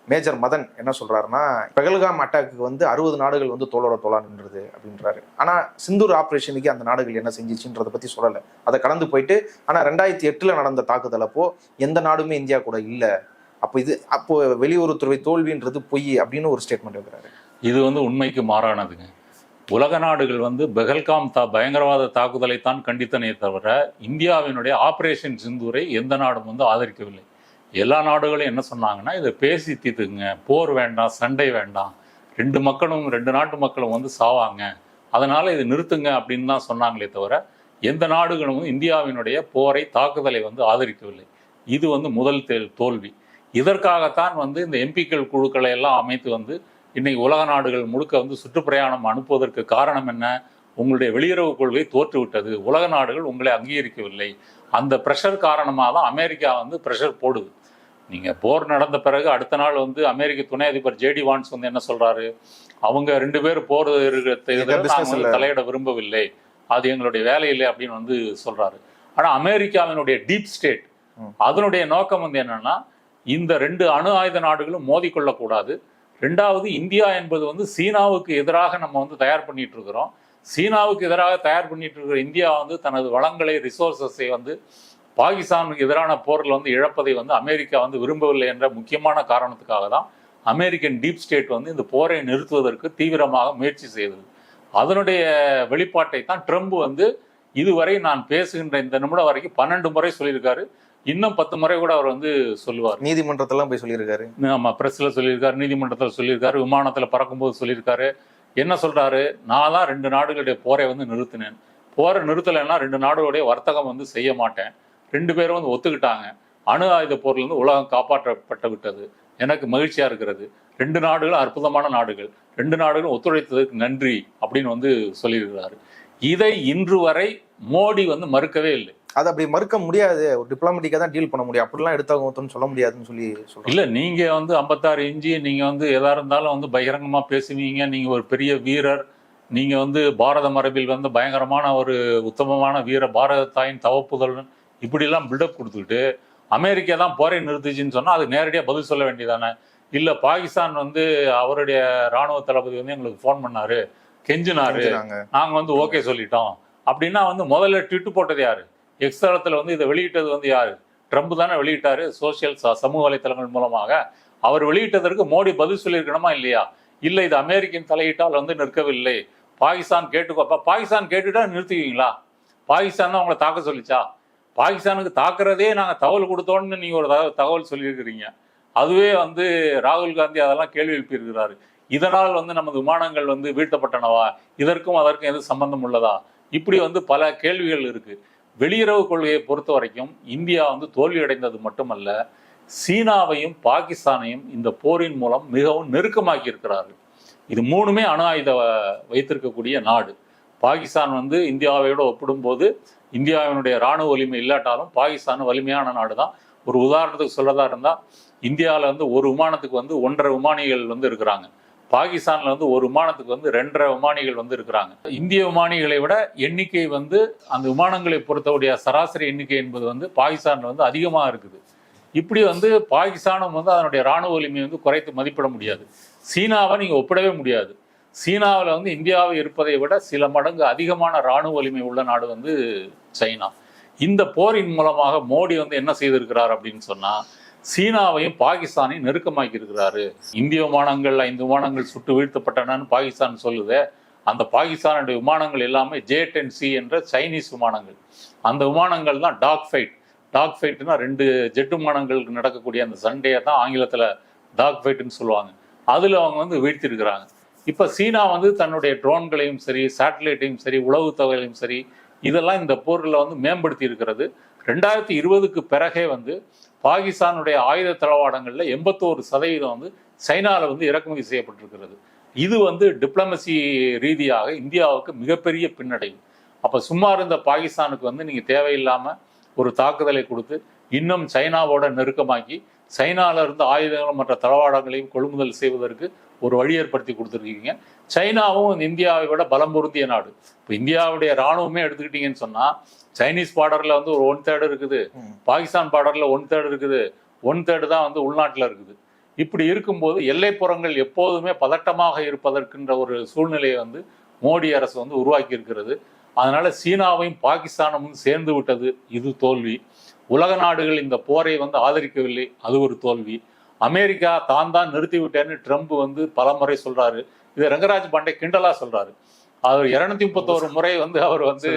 மேஜர் மதன் என்ன சொல்றாருன்னா, பெகல்காம் அட்டாக்கு வந்து 60 நாடுகள் வந்து தோளோட தோளா நின்றுது அப்படின்றாரு. ஆனால் சிந்தூர் ஆப்ரேஷனுக்கு அந்த நாடுகள் என்ன செஞ்சிச்சுன்றதை பற்றி சொல்லலை, அதை கடந்து போயிட்டு. ஆனால் 2008 நடந்த தாக்குதல் அப்போ எந்த நாடுமே இந்தியா கூட இல்லை. அப்போ வெளியுறவுத்துறை தோல்வின்றது பொய் அப்படின்னு ஒரு ஸ்டேட்மெண்ட் வைக்கிறாரு. இது வந்து உண்மைக்கு மாறானதுங்க. உலக நாடுகள் வந்து பெஹல்காம் பயங்கரவாத தாக்குதலை தான் கண்டித்தனே தவிர இந்தியாவினுடைய ஆபரேஷன் சிந்தூரை எந்த நாடும் வந்து ஆதரிக்கவில்லை. எல்லா நாடுகளும் என்ன சொன்னாங்கன்னா, இதை பேசி தீர்த்துக்குங்க, போர் வேண்டாம், சண்டை வேண்டாம், ரெண்டு நாட்டு மக்களும் வந்து சாவாங்க, அதனால இதை நிறுத்துங்க அப்படின்னு தான் சொன்னாங்களே தவிர எந்த நாடுகளும் இந்தியாவினுடைய போரை தாக்குதலை வந்து ஆதரிக்கவில்லை. இது வந்து முதல் தோல்வி. இதற்காகத்தான் வந்து இந்த எம்பிக்கள் குழுக்களை எல்லாம் அமைத்து வந்து இன்னைக்கு உலக நாடுகள் முழுக்க வந்து சுற்றுப்பிரயாணம் அனுப்புவதற்கு காரணம் என்ன? உங்களுடைய வெளியுறவு கொள்கை தோற்றுவிட்டது, உலக நாடுகள் உங்களை அங்கீகரிக்கவில்லை. அந்த ப்ரெஷர் காரணமாக தான் அமெரிக்கா வந்து ப்ரெஷர் போடுது. நீங்கள் போர் நடந்த பிறகு அடுத்த நாள் வந்து அமெரிக்க துணை அதிபர் JD வான்ஸ் வந்து என்ன சொல்றாரு, அவங்க 2 பேர் போர் தலையிட விரும்பவில்லை, அது எங்களுடைய வேலை இல்லை அப்படின்னு வந்து சொல்றாரு. ஆனால் அமெரிக்காவினுடைய டீப் ஸ்டேட் அதனுடைய நோக்கம் வந்து என்னன்னா, இந்த 2 அணு ஆயுத நாடுகளும் மோதிக்கொள்ளக்கூடாது. 2வது, இந்தியா என்பது வந்து சீனாவுக்கு எதிராக நம்ம வந்து தயார் பண்ணிட்டு இருக்கிறோம். சீனாவுக்கு எதிராக தயார் பண்ணிட்டு இருக்கிற இந்தியா வந்து தனது வளங்களை, ரிசோர்ஸஸை வந்து பாகிஸ்தானுக்கு எதிரான போரில் வந்து இழப்பதை வந்து அமெரிக்கா வந்து விரும்பவில்லை என்ற முக்கியமான காரணத்துக்காக தான் அமெரிக்கன் டீப் ஸ்டேட் வந்து இந்த போரை நிறுத்துவதற்கு தீவிரமாக முயற்சி செய்தது. அதனுடைய வெளிப்பாட்டை தான் ட்ரம்ப் வந்து இதுவரை நான் பேசுகின்ற இந்த நிமிடம் வரைக்கும் 12 முறை சொல்லியிருக்காரு. இன்னும் 10 முறை கூட அவர் வந்து சொல்லுவார். நீதிமன்றத்தெல்லாம் போய் சொல்லியிருக்காரு. நம்ம பிரஸ்ல சொல்லியிருக்காரு, நீதிமன்றத்தில் சொல்லியிருக்காரு, விமானத்தில் பறக்கும்போது சொல்லியிருக்காரு. என்ன சொல்றாரு? நான் தான் 2 நாடுகளுடைய போரை வந்து நிறுத்தினேன். போரை நிறுத்தலைன்னா 2 நாடுகளுடைய வர்த்தகம் வந்து செய்ய மாட்டேன். 2 பேரும் வந்து ஒத்துக்கிட்டாங்க. அணு ஆயுத போர்லேருந்து உலகம் காப்பாற்றப்பட்டு விட்டது. எனக்கு மகிழ்ச்சியா இருக்கிறது. 2 நாடுகளும் அற்புதமான நாடுகள். 2 நாடுகளும் ஒத்துழைத்ததுக்கு நன்றி அப்படின்னு வந்து சொல்லியிருக்கிறாரு. இதை இன்று வரை மோடி வந்து மறுக்கவே இல்லை. அது அப்படி மறுக்க முடியாது. ஒரு டிப்ளமேட்டிக்காக தான் டீல் பண்ண முடியும். அப்படிலாம் எடுத்தாங்கன்னு சொல்ல முடியாதுன்னு சொல்லி சொல்றேன். இல்லை, நீங்க வந்து 56 இன்ச்சு நீங்க வந்து எதா இருந்தாலும் வந்து பகிரங்கமா பேசுவீங்க. நீங்க ஒரு பெரிய வீரர். நீங்க வந்து பாரத மரபில் வந்து பயங்கரமான ஒரு உத்தமமான வீர பாரத தாயின் தவப்புதல்வன் இப்படிலாம் பில்டப் கொடுத்துக்கிட்டு அமெரிக்கா தான் போரை நிறுத்துச்சுன்னு சொன்னா அதுக்கு நேரடியாக பதில் சொல்ல வேண்டியதானே? இல்லை, பாகிஸ்தான் வந்து அவருடைய ராணுவ தளபதி வந்து எங்களுக்கு ஃபோன் பண்ணாரு, கெஞ்சினாரு, நாங்க வந்து ஓகே சொல்லிட்டோம் அப்படின்னா வந்து முதல்ல ட்விட் போட்டது யாரு? எக்ஸ் தளத்தில் வந்து இதை வெளியிட்டது வந்து யாரு? ட்ரம்ப் தானே வெளியிட்டாரு. சோசியல் சமூக வலைத்தளங்கள் மூலமாக அவர் வெளியிட்டதற்கு மோடி பதில் சொல்லியிருக்கணுமா இல்லையா? இல்லை, இது அமெரிக்கன் தலையிட்டால் வந்து நிற்கவில்லை, பாகிஸ்தான் கேட்டுக்கோப்பா. பாகிஸ்தான் கேட்டுட்டா நிறுத்துவீங்களா? பாகிஸ்தான் தான் உங்களை தாக்க சொல்லிச்சா? பாகிஸ்தானுக்கு தாக்குறதே நாங்கள் தகவல் கொடுத்தோன்னு நீங்கள் ஒரு தகவல் சொல்லியிருக்கிறீங்க. அதுவே வந்து ராகுல் காந்தி அதெல்லாம் கேள்வி எழுப்பியிருக்கிறாரு. இதனால் வந்து நமது விமானங்கள் வந்து வீழ்த்தப்பட்டனவா? இதற்கும் அதற்கும் எது சம்பந்தம் உள்ளதா? இப்படி வந்து பல கேள்விகள் இருக்கு. வெளியுறவு கொள்கையை பொறுத்த வரைக்கும் இந்தியா வந்து தோல்வியடைந்தது மட்டுமல்ல, சீனாவையும் பாகிஸ்தானையும் இந்த போரின் மூலம் மிகவும் நெருக்கமாக்கி இருக்கிறார்கள். இது 3மே அணு ஆயுத வைத்திருக்கக்கூடிய நாடு. பாகிஸ்தான் வந்து இந்தியாவோட ஒப்பிடும்போது இந்தியாவினுடைய இராணுவ வலிமை இல்லாட்டாலும் பாகிஸ்தான் வலிமையான நாடு தான். ஒரு உதாரணத்துக்கு சொல்லதா இருந்தால், இந்தியாவில் வந்து ஒரு விமானத்துக்கு வந்து 1.5 விமானிகள் வந்து இருக்கிறாங்க. பாகிஸ்தானில் வந்து ஒரு விமானத்துக்கு வந்து 2.5 விமானிகள் வந்து இருக்கிறாங்க. இந்திய விமானிகளை விட எண்ணிக்கை வந்து அந்த விமானங்களை பொறுத்தவுடைய சராசரி எண்ணிக்கை என்பது வந்து பாகிஸ்தானில் வந்து அதிகமாக இருக்குது. இப்படி வந்து பாகிஸ்தானும் வந்து அதனுடைய இராணுவ வலிமையை வந்து குறைத்து மதிப்பிட முடியாது. சீனாவை நீங்கள் ஒப்பிடவே முடியாது. சீனாவில் வந்து இந்தியாவை இருப்பதை விட சில மடங்கு அதிகமான இராணுவ வலிமை உள்ள நாடு வந்து சைனா. இந்த போரின் மூலமாக மோடி வந்து என்ன செய்திருக்கிறார் அப்படின்னு சொன்னால், சீனாவையும் பாகிஸ்தானையும் நெருக்கமாக்கி இருக்கிறாரு. இந்திய விமானங்கள் 5 விமானங்கள் சுட்டு வீழ்த்தப்பட்டனன்னு பாகிஸ்தான் சொல்லுது. அந்த பாகிஸ்தானுடைய விமானங்கள் எல்லாமே J-10C என்ற சைனீஸ் விமானங்கள். அந்த விமானங்கள் தான் டாக் ஃபைட்னா 2 ஜெட் விமானங்களுக்கு நடக்கக்கூடிய அந்த சண்டையை தான் ஆங்கிலத்தில் டாக் ஃபைட்டுன்னு சொல்லுவாங்க. அதில் அவங்க வந்து வீழ்த்திருக்கிறாங்க. இப்போ சீனா வந்து தன்னுடைய ட்ரோன்களையும் சரி, சேட்டலைட்டையும் சரி, உளவு தகவலையும் சரி, இதெல்லாம் இந்த போரில் வந்து மேம்படுத்தி இருக்கிறது. 2020க்கு பிறகே வந்து பாகிஸ்தானுடைய ஆயுத தளவாடங்களில் 81% வந்து சைனாவில் வந்து இறக்குமதி செய்யப்பட்டிருக்கிறது. இது வந்து டிப்ளமசி ரீதியாக இந்தியாவுக்கு மிகப்பெரிய பின்னடைவு. அப்போ சும்மா இருந்த பாகிஸ்தானுக்கு வந்து நீங்கள் தேவையில்லாமல் ஒரு தாக்குதலை கொடுத்து இன்னும் சைனாவோட நெருக்கமாக்கி சைனால இருந்து ஆயுதங்களும் மற்ற தளவாடங்களையும் கொள்முதல் செய்வதற்கு ஒரு வழி ஏற்படுத்தி கொடுத்துருக்கீங்க. சைனாவும் இந்தியாவை விட பலம் பொருந்திய நாடு. இப்போ இந்தியாவுடைய இராணுவமே எடுத்துக்கிட்டீங்கன்னு சொன்னா, சைனீஸ் பார்டர்ல வந்து ஒரு 1/3 இருக்குது, பாகிஸ்தான் பார்டர்ல 1/3 இருக்குது, 1/3 தான் வந்து உள்நாட்டில் இருக்குது. இப்படி இருக்கும்போது எல்லைப்புறங்கள் எப்போதுமே பதட்டமாக இருப்பதற்கின்ற ஒரு சூழ்நிலையை வந்து மோடி அரசு வந்து உருவாக்கி இருக்கிறது. அதனால சீனாவையும் பாகிஸ்தானும் சேர்ந்து விட்டது, இது தோல்வி. உலக நாடுகள் இந்த போரை வந்து ஆதரிக்கவில்லை, அது ஒரு தோல்வி. அமெரிக்கா தான் நிறுத்தி விட்டேன்னு ட்ரம்ப் வந்து பல முறை சொல்றாரு. இதை ரங்கராஜ் பாண்டே கிண்டலா சொல்றாரு. அவர் 231 முறை வந்து அவர் வந்து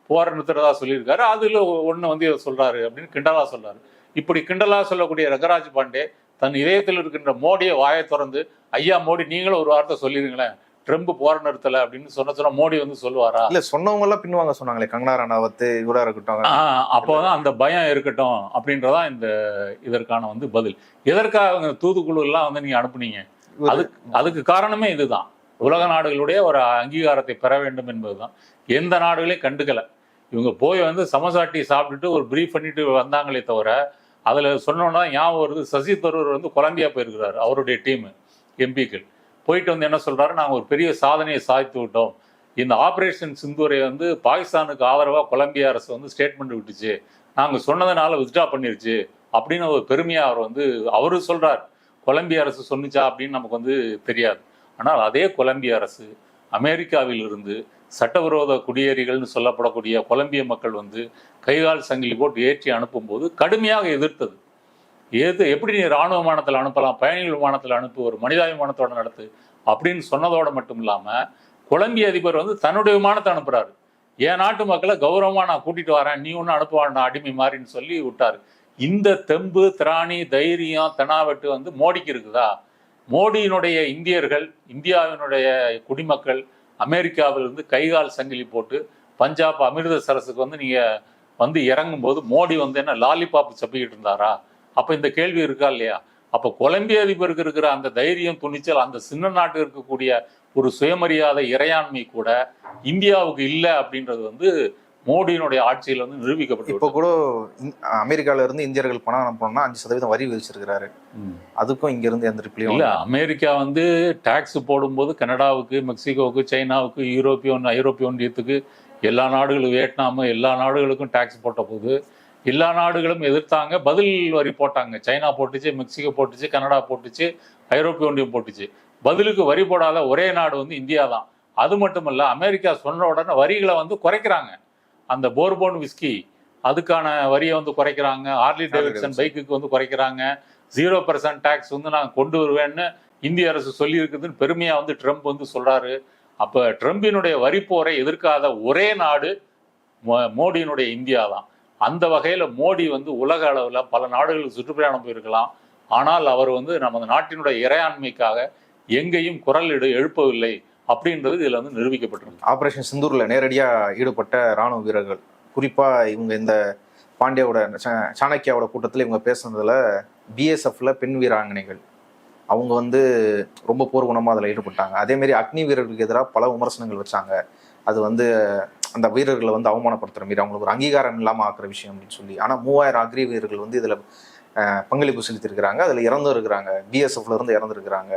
போரை நிறுத்துறதா சொல்லியிருக்காரு. அதுல ஒண்ணு வந்து சொல்றாரு அப்படின்னு கிண்டலா சொல்றாரு. இப்படி கிண்டலா சொல்லக்கூடிய ரங்கராஜ் பாண்டே தன் இதயத்தில் இருக்கின்ற மோடியை வாயை திறந்து, ஐயா மோடி நீங்களும் ஒரு வார்த்தை சொல்லிருங்களேன், ட்ரம்ப் போற நிறுத்தல அப்படின்னு சொன்னா மோடி வந்து சொல்லுவாரா? இல்ல, சொன்னவங்க எல்லாம் பின்வாங்க சொன்னாங்களே, கங்கனா ரனாவத் இவரா இருக்கட்டும். அப்போதான் அந்த பயம் இருக்கட்டும் அப்படின்றதான் இந்த இதற்கான வந்து பதில். எதற்காக தூதுக்குழு எல்லாம் வந்து நீங்க அனுப்புனீங்க? அதுக்கு காரணமே இதுதான். உலக நாடுகளுடைய ஒரு அங்கீகாரத்தை பெற வேண்டும் என்பதுதான். எந்த நாடுகளையும் கண்டுக்கல. இவங்க போய் வந்து சமசாட்டி சாப்பிட்டுட்டு ஒரு பிரீஃப் பண்ணிட்டு வந்தாங்களே தவிர, அதுல சொன்னோன்னா ஞாபகம் வருது, சசி தரூர் வந்து கொலம்பியா போயிருக்கிறாரு. அவருடைய டீம் எம்பிக்கள் போயிட்டு வந்து என்ன சொல்றாரு, நாங்கள் ஒரு பெரிய சாதனையை சாதித்து விட்டோம். இந்த ஆபரேஷன் சிந்தூரை வந்து பாகிஸ்தானுக்கு ஆதரவாக கொலம்பியா அரசு வந்து ஸ்டேட்மெண்ட் விட்டுச்சு, நாங்கள் சொன்னதுனால வித்ட்ரா பண்ணிருச்சு அப்படின்னு ஒரு பெருமையாக அவர் வந்து அவரு சொல்றார். கொலம்பியா அரசு சொன்னிச்சா அப்படின்னு நமக்கு வந்து தெரியாது. ஆனால் அதே கொலம்பியா அரசு அமெரிக்காவில் இருந்து சட்டவிரோத குடியேறிகள்னு சொல்லப்படக்கூடிய கொலம்பிய மக்கள் வந்து கைகால் சங்கிலி போட்டு ஏற்றி அனுப்பும்போது கடுமையாக எதிர்த்தது. எப்படி நீ இராணுவ விமானத்தில் அனுப்பலாம், பயணிகள் விமானத்தில் அனுப்பு, ஒரு மனிதாபிமானத்தோட நடத்து அப்படின்னு சொன்னதோட மட்டும் இல்லாமல் கொலம்பிய அதிபர் வந்து தன்னுடைய விமானத்தை அனுப்புறாரு. என் நாட்டு மக்களை கௌரவமாக நான் கூட்டிட்டு வரேன், நீ ஒன்றும் அனுப்ப வேண்டாம் அடிமை மாதிரின்னு சொல்லி விட்டாரு. இந்த தெம்பு திராணி தைரியம் தெனாவெட்டு வந்து மோடிக்கு இருக்குதா? மோடியினுடைய இந்தியர்கள், இந்தியாவினுடைய குடிமக்கள் அமெரிக்காவிலிருந்து கைகால் சங்கிலி போட்டு பஞ்சாப் அமிர்தசரஸுக்கு வந்து நீங்க வந்து இறங்கும் போது மோடி வந்து என்ன லாலிபாப் சப்பிக்கிட்டு இருந்தாரா? அப்ப இந்த கேள்வி இருக்கா இல்லையா? அப்ப கொலம்பிய அதிபருக்கு இருக்கிற அந்த தைரியம், துணிச்சல், அந்த சின்ன நாட்டு இருக்கக்கூடிய ஒரு சுயமரியாதை, இறையாண்மை கூட இந்தியாவுக்கு இல்லை அப்படின்றது வந்து மோடியினுடைய ஆட்சியில் வந்து நிரூபிக்கப்பட்டு. இப்போ கூட அமெரிக்கால இருந்து இந்தியர்கள் பணம் அனுப்பணும்னா 5% வரி விதிச்சிருக்கிறாரு. அதுக்கும் இங்க இருந்து எந்த ரிப்ளையும் இல்ல. அமெரிக்கா வந்து டாக்ஸ் போடும்போது கனடாவுக்கு, மெக்சிகோவுக்கு, சைனாவுக்கு, ஐரோப்பிய ஒன்றியத்துக்கு, எல்லா நாடுகளும், வியட்நாம், எல்லா நாடுகளுக்கும் டாக்ஸ் போட்ட போது எல்லா நாடுகளும் எதிர்த்தாங்க, பதில் வரி போட்டாங்க. சைனா போட்டுச்சு, மெக்சிகோ போட்டுச்சு, கனடா போட்டுச்சு, ஐரோப்பிய ஒன்றியம் போட்டுச்சு. பதிலுக்கு வரி போடாத ஒரே நாடு வந்து இந்தியா தான். அது மட்டுமல்ல, அமெரிக்கா சொன்ன உடனே வரிகளை வந்து குறைக்கிறாங்க. அந்த போர்போன் விஸ்கி அதுக்கான வரியை வந்து குறைக்கிறாங்க. ஹார்லி டேவிட்சன் பைக்குக்கு வந்து குறைக்கிறாங்க. 0% டாக்ஸ் வந்து நான் கொண்டு வருவேன்னு இந்திய அரசு சொல்லி இருக்குதுன்னு பெருமையா வந்து ட்ரம்ப் வந்து சொல்றாரு. அப்ப ட்ரம்பினுடைய வரி போரை எதிர்க்காத ஒரே நாடு மோடியினுடைய இந்தியா தான். அந்த வகையில மோடி வந்து உலக அளவுல பல நாடுகளுக்கு சுற்றுப்பயணம் போயிருக்கலாம். ஆனால் அவர் வந்து நமது நாட்டினுடைய இறையாண்மைக்காக எங்கேயும் குரல் எழுப்பவில்லை அப்படின்றது இதுல வந்து நிரூபிக்கப்பட்டிருக்கு. ஆபரேஷன் சிந்தூர்ல நேரடியா ஈடுபட்ட ராணுவ வீரர்கள், குறிப்பா இவங்க இந்த பாண்டியாவோட சாணக்கியாவோட கூட்டத்தில் இவங்க பேசுனதுல பிஎஸ்எஃப்ல பெண் வீராங்கனைகள் அவங்க வந்து ரொம்ப போர்க்குணமாக அதில் ஈடுபட்டாங்க. அதேமாரி அக்னி வீரர்களுக்கு எதிராக பல விமர்சனங்கள் வச்சாங்க. அது வந்து அந்த வீரர்களை வந்து அவமானப்படுத்துகிற மாரி, அவங்களுக்கு ஒரு அங்கீகாரம் இல்லாமல் ஆக்குற விஷயம் அப்படின்னு சொல்லி. ஆனால் 3000 அக்னி வீரர்கள் வந்து இதில் பங்களிப்பு செலுத்திருக்கிறாங்க. அதில் இறந்தும் இருக்கிறாங்க, பிஎஸ்எஃப்ல இருந்து இறந்துருக்கிறாங்க.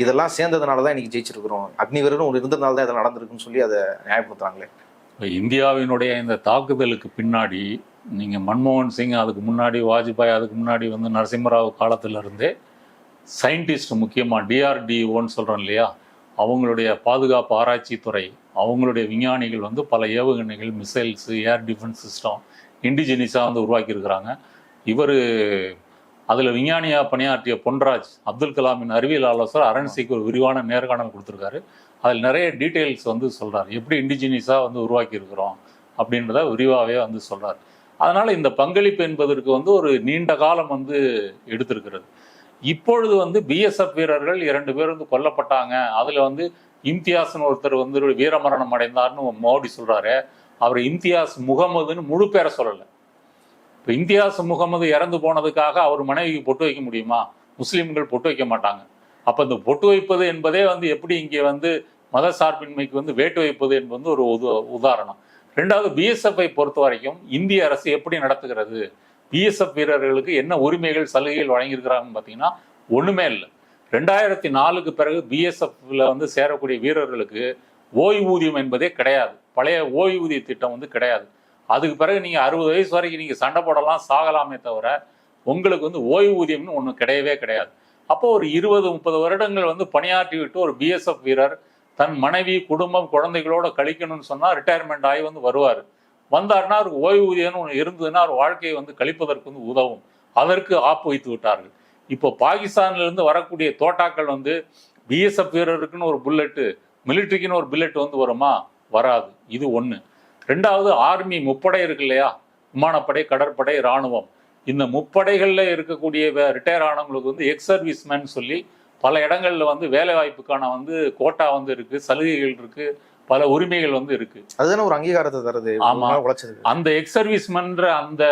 இதெல்லாம் சேர்ந்ததுனால தான் இன்னைக்கு ஜெயிச்சிருக்கிறோம், அக்னி வீரரும் ஒரு இருந்ததுனால தான் இதெல்லாம் நடந்திருக்குன்னு சொல்லி அதை நியாயப்படுத்துறாங்களே. இந்தியாவினுடைய இந்த தாக்குதலுக்கு பின்னாடி நீங்கள் மன்மோகன் சிங், அதுக்கு முன்னாடி வாஜ்பாய், அதுக்கு முன்னாடி வந்து நரசிம்மராவ் காலத்திலிருந்தே சயின்டிஸ்ட், முக்கியமாக டிஆர்டிஓன்னு சொல்கிறோம் இல்லையா, அவங்களுடைய பாதுகாப்பு ஆராய்ச்சி துறை, அவங்களுடைய விஞ்ஞானிகள் வந்து பல ஏவுகணைகள், மிசைல்ஸு, ஏர் டிஃபென்ஸ் சிஸ்டம் இண்டிஜினிஸாக வந்து உருவாக்கியிருக்கிறாங்க. இவர் அதில் விஞ்ஞானியாக பணியாற்றிய பொன்ராஜ், அப்துல் கலாமின் அறிவியல் ஆலோசகர், அரண்சிக்கு ஒரு விரிவான நேர்காணல் கொடுத்துருக்காரு. அதில் நிறைய டீட்டெயில்ஸ் வந்து சொல்கிறார், எப்படி இண்டிஜினிஸாக வந்து உருவாக்கியிருக்கிறோம் அப்படின்றத விரிவாகவே வந்து சொல்கிறார். அதனால் இந்த பங்களிப்பு என்பதற்கு வந்து ஒரு நீண்ட காலம் வந்து எடுத்திருக்கிறது. இப்பொழுது வந்து பிஎஸ்எஃப் வீரர்கள் 2 பேர் வந்து கொல்லப்பட்டாங்க. அதில் வந்து இம்தியாஸ்னு ஒருத்தர் வந்து வீரமரணம் அடைந்தார்னு மோடி சொல்கிறாரு. அவர் இம்தியாஸ் முகமதுன்னு முழு பேரை சொல்லலை. இப்போ இம்தியாஸ் முகமது இறந்து போனதுக்காக அவர் மனைவிக்கு பொட்டு வைக்க முடியுமா? முஸ்லீம்கள் பொட்டு வைக்க மாட்டாங்க. அப்போ இந்த பொட்டு வைப்பது என்பதே வந்து எப்படி இங்கே வந்து மத சார்பின்மைக்கு வந்து வேட்டு வைப்பது என்பது ஒரு உதாரணம். 2வது, பிஎஸ்எஃப்ஐ பொறுத்த வரைக்கும் இந்திய அரசு எப்படி நடத்துகிறது, பிஎஸ்எஃப் வீரர்களுக்கு என்ன உரிமைகள், சலுகைகள் வழங்கியிருக்கிறாங்கன்னு பார்த்தீங்கன்னா ஒன்றுமே இல்லை. 2004க்கு பிறகு பிஎஸ்எஃப்ல வந்து சேரக்கூடிய வீரர்களுக்கு ஓய்வூதியம் என்பதே கிடையாது. பழைய ஓய்வூதிய திட்டம் வந்து கிடையாது. அதுக்கு பிறகு நீங்கள் 60 வயசு வரைக்கும் நீங்கள் சண்டை போடலாம், சாகலாமே தவிர உங்களுக்கு வந்து ஓய்வூதியம்னு ஒன்று கிடையவே கிடையாது. அப்போ ஒரு 20-30 வருடங்கள் வந்து பணியாற்றி விட்டு ஒரு பிஎஸ்எஃப் வீரர் தன் மனைவி, குடும்பம், குழந்தைகளோட கழிக்கணும்னு சொன்னால் ரிட்டையர்மெண்ட் ஆகி வந்து வருவார். வந்தார்னா அவருக்கு ஓய்வூதியம்னு ஒன்று இருந்ததுன்னா அவர் வாழ்க்கையை வந்து கழிப்பதற்கு வந்து உதவும். அதற்கு ஆப்பு வைத்து விட்டார்கள். இப்போ பாகிஸ்தான்லேருந்து வரக்கூடிய தோட்டாக்கள் வந்து பிஎஸ்எஃப் வீரருக்குன்னு ஒரு புல்லட்டு, மிலிட்ரிக்குன்னு ஒரு புல்லட் வந்து வருமா? வராது. இது ஒன்று. 2வது, ஆர்மி முப்படை இருக்கு இல்லையா, விமானப்படை, கடற்படை, இராணுவம். இந்த முப்படைகளில் இருக்கக்கூடிய ரிட்டையர் ஆனவங்களுக்கு வந்து எக்ஸ் சர்வீஸ்மேன் சொல்லி பல இடங்களில் வந்து வேலை வாய்ப்புக்கான வந்து கோட்டா வந்து இருக்குது, சலுகைகள் இருக்குது, பல உரிமைகள் வந்து இருக்குது. அதுதானே ஒரு அங்கீகாரத்தை தருது. ஆமாம். அந்த எக்ஸ் சர்வீஸ்மேன்ற அந்த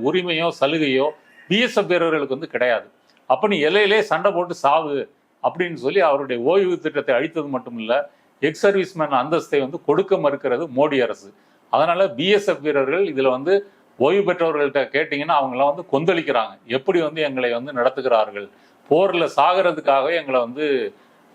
உரிமையோ சலுகையோ பிஎஸ்எஃப் வீரர்களுக்கு வந்து கிடையாது. அப்போ நீ எல்லையிலே சண்டை போட்டு சாவு அப்படின்னு சொல்லி அவருடைய ஓய்வு திட்டத்தை அழித்தது மட்டும் இல்லை, எக்ஸ் சர்வீஸ்மேன் அந்தஸ்தை வந்து கொடுக்க மறுக்கிறது மோடி அரசு. அதனால பிஎஸ்எஃப் வீரர்கள் இதில் வந்து ஓய்வு பெற்றவர்கள்ட்ட கேட்டிங்கன்னா அவங்களாம் வந்து கொந்தளிக்கிறாங்க. எப்படி வந்து எங்களை வந்து நடத்துகிறார்கள், போரில் சாகிறதுக்காகவே எங்களை வந்து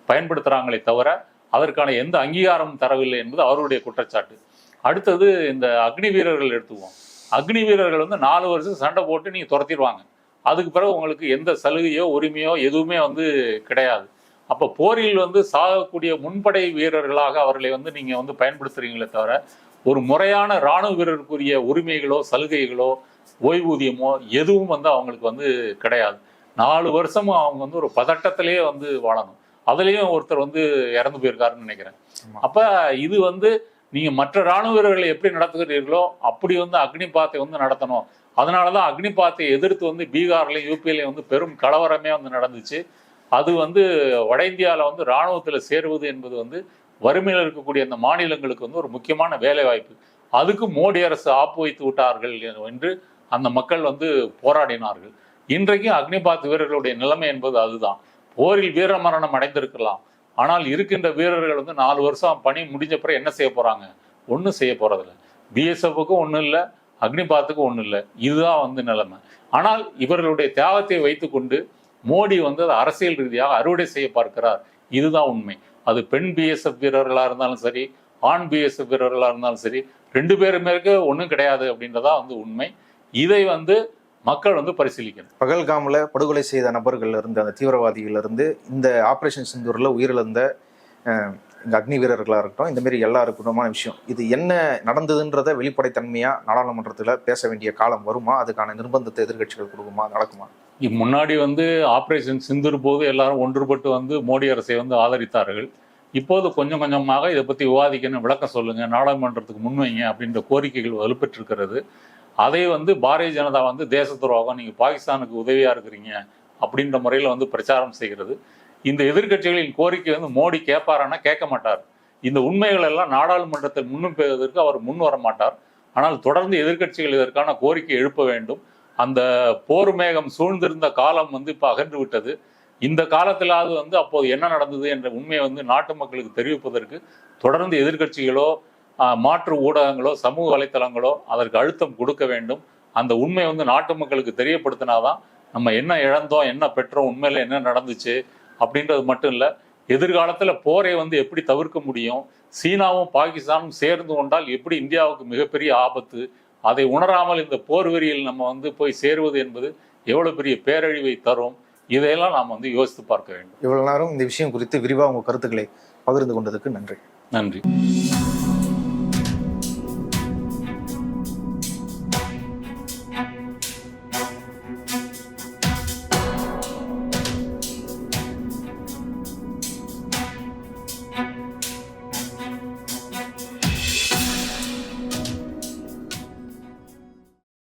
பயன்படுத்துகிறாங்களே தவிர அதற்கான எந்த அங்கீகாரமும் தரவில்லை என்பது அவருடைய குற்றச்சாட்டு. அடுத்தது, இந்த அக்னி வீரர்கள் எடுத்துக்குவோம். அக்னி வீரர்கள் வந்து 4 வருஷம் சண்டை போட்டு நீங்கள் துரத்திடுவாங்க. அதுக்கு பிறகு உங்களுக்கு எந்த சலுகையோ உரிமையோ எதுவுமே வந்து கிடையாது. அப்போ போரில் வந்து சாகக்கூடிய முன்படை வீரர்களாக அவர்களை வந்து நீங்கள் வந்து பயன்படுத்துறீங்களே தவிர ஒரு முறையான இராணுவ வீரருக்குரிய உரிமைகளோ சலுகைகளோ ஓய்வூதியமோ எதுவும் வந்து அவங்களுக்கு வந்து கிடையாது. 4 வருஷமும் அவங்க வந்து ஒரு பதட்டத்திலேயே வந்து வாழணும். அதுலேயும் ஒருத்தர் வந்து இறந்து போயிருக்காருன்னு நினைக்கிறேன். அப்போ இது வந்து நீங்கள் மற்ற இராணுவ வீரர்களை எப்படி நடத்துகிறீர்களோ அப்படி வந்து அக்னிபாத்தை வந்து நடத்தணும். அதனால தான் அக்னிபாத்தை எதிர்த்து வந்து பீகார்லையும் யூபியிலையும் வந்து பெரும் கலவரமே வந்து நடந்துச்சு. அது வந்து வட இந்தியாவில் வந்து இராணுவத்தில் சேருவது என்பது வந்து வறுமையில் இருக்கக்கூடிய அந்த மாநிலங்களுக்கு வந்து ஒரு முக்கியமான வேலை வாய்ப்பு. அதுக்கு மோடி அரசு ஆப்பு வைத்து விட்டார்கள் என்று அந்த மக்கள் வந்து போராடினார்கள். இன்றைக்கும் அக்னிபாத் வீரர்களுடைய நிலைமை என்பது அதுதான். போரில் வீரமரணம் அடைந்திருக்கலாம், ஆனால் இருக்கின்ற வீரர்கள் வந்து 4 வருஷம் பணி முடிஞ்ச பிறகு என்ன செய்ய போறாங்க? ஒன்றும் செய்ய போறதில்ல. பிஎஸ்எஃப்க்கும் ஒன்றும் இல்லை, அக்னிபாத்துக்கும் ஒன்றும் இல்லை. இதுதான் வந்து நிலைமை. ஆனால் இவர்களுடைய தியாகத்தை வைத்துக்கொண்டு மோடி வந்து அதை அரசியல் ரீதியாக அறுவடை செய்ய பார்க்கிறார். இதுதான் உண்மை. அது பெண் பிஎஸ்எஃப் வீரர்களாக இருந்தாலும் சரி, ஆண் பிஎஸ்எஃப் வீரர்களாக இருந்தாலும் சரி, 2 பேருமே ஒன்றும் கிடையாது அப்படின்றதா வந்து உண்மை. இதை வந்து மக்கள் வந்து பரிசீலிக்கணும். பகல்காமில் படுகொலை செய்த நபர்கள் இருந்து, அந்த தீவிரவாதிகள் இருந்து, இந்த ஆப்ரேஷன் சிந்தூரில் உயிரிழந்த இந்த அக்னி வீரர்களாக இருக்கட்டும், இந்த மாதிரி எல்லாருக்குமான விஷயம், இது என்ன நடந்ததுன்றத வெளிப்படைத்தன்மையாக நாடாளுமன்றத்தில் பேச வேண்டிய காலம் வருமா? அதுக்கான நிர்பந்தத்தை எதிர்கட்சிகள் கொடுக்குமா? நடக்குமா? முன்னாடி வந்து ஆப்ரேஷன் சிந்தூர் போது எல்லாரும் ஒன்றுபட்டு வந்து மோடி அரசை வந்து ஆதரித்தார்கள். இப்போது கொஞ்சம் கொஞ்சமாக இதை பற்றி விவாதிக்கணும், விளக்கம் சொல்லுங்கள், நாடாளுமன்றத்துக்கு முன்வைங்க அப்படின்ற கோரிக்கைகள் வலுப்பெற்றிருக்கிறது. அதை வந்து பாரதிய ஜனதா வந்து தேச துரோகம், நீங்கள் பாகிஸ்தானுக்கு உதவியாக இருக்கிறீங்க அப்படின்ற முறையில் வந்து பிரச்சாரம் செய்கிறது. இந்த எதிர்கட்சிகளின் கோரிக்கை வந்து மோடி கேட்பாரானா? கேட்க மாட்டார். இந்த உண்மைகள் எல்லாம் நாடாளுமன்றத்தில் முன்வைப்பதற்கு அவர் முன் வர மாட்டார். ஆனால் தொடர்ந்து எதிர்கட்சிகள் இதற்கான கோரிக்கை எழுப்ப வேண்டும். அந்த போர் மேகம் சூழ்ந்திருந்த காலம் வந்து இப்போ அகன்று விட்டது. இந்த காலத்திலாவது வந்து அப்போது என்ன நடந்தது என்ற உண்மையை வந்து நாட்டு மக்களுக்கு தெரிவிப்பதற்கு தொடர்ந்து எதிர்கட்சிகளோ மாற்று ஊடகங்களோ சமூக வலைத்தளங்களோ அதற்கு அழுத்தம் கொடுக்க வேண்டும். அந்த உண்மை வந்து நாட்டு மக்களுக்கு தெரியப்படுத்தினாதான் நம்ம என்ன இழந்தோம், என்ன பெற்றோம், உண்மையில என்ன நடந்துச்சு அப்படின்றது மட்டும் இல்லை, எதிர்காலத்தில் போரை வந்து எப்படி தவிர்க்க முடியும், சீனாவும் பாகிஸ்தானும் சேர்ந்து கொண்டால் எப்படி இந்தியாவுக்கு மிகப்பெரிய ஆபத்து, அதை உணராமல் இந்த போர் வெறியில் நம்ம வந்து போய் சேருவது என்பது எவ்வளவு பெரிய பேரழிவை தரும், இதையெல்லாம் நாம் வந்து யோசித்து பார்க்க வேண்டும். இவ்வளவு நேரம் இந்த விஷயம் குறித்து விரிவாக உங்கள் கருத்துக்களை பகிர்ந்து கொண்டதுக்கு நன்றி. நன்றி.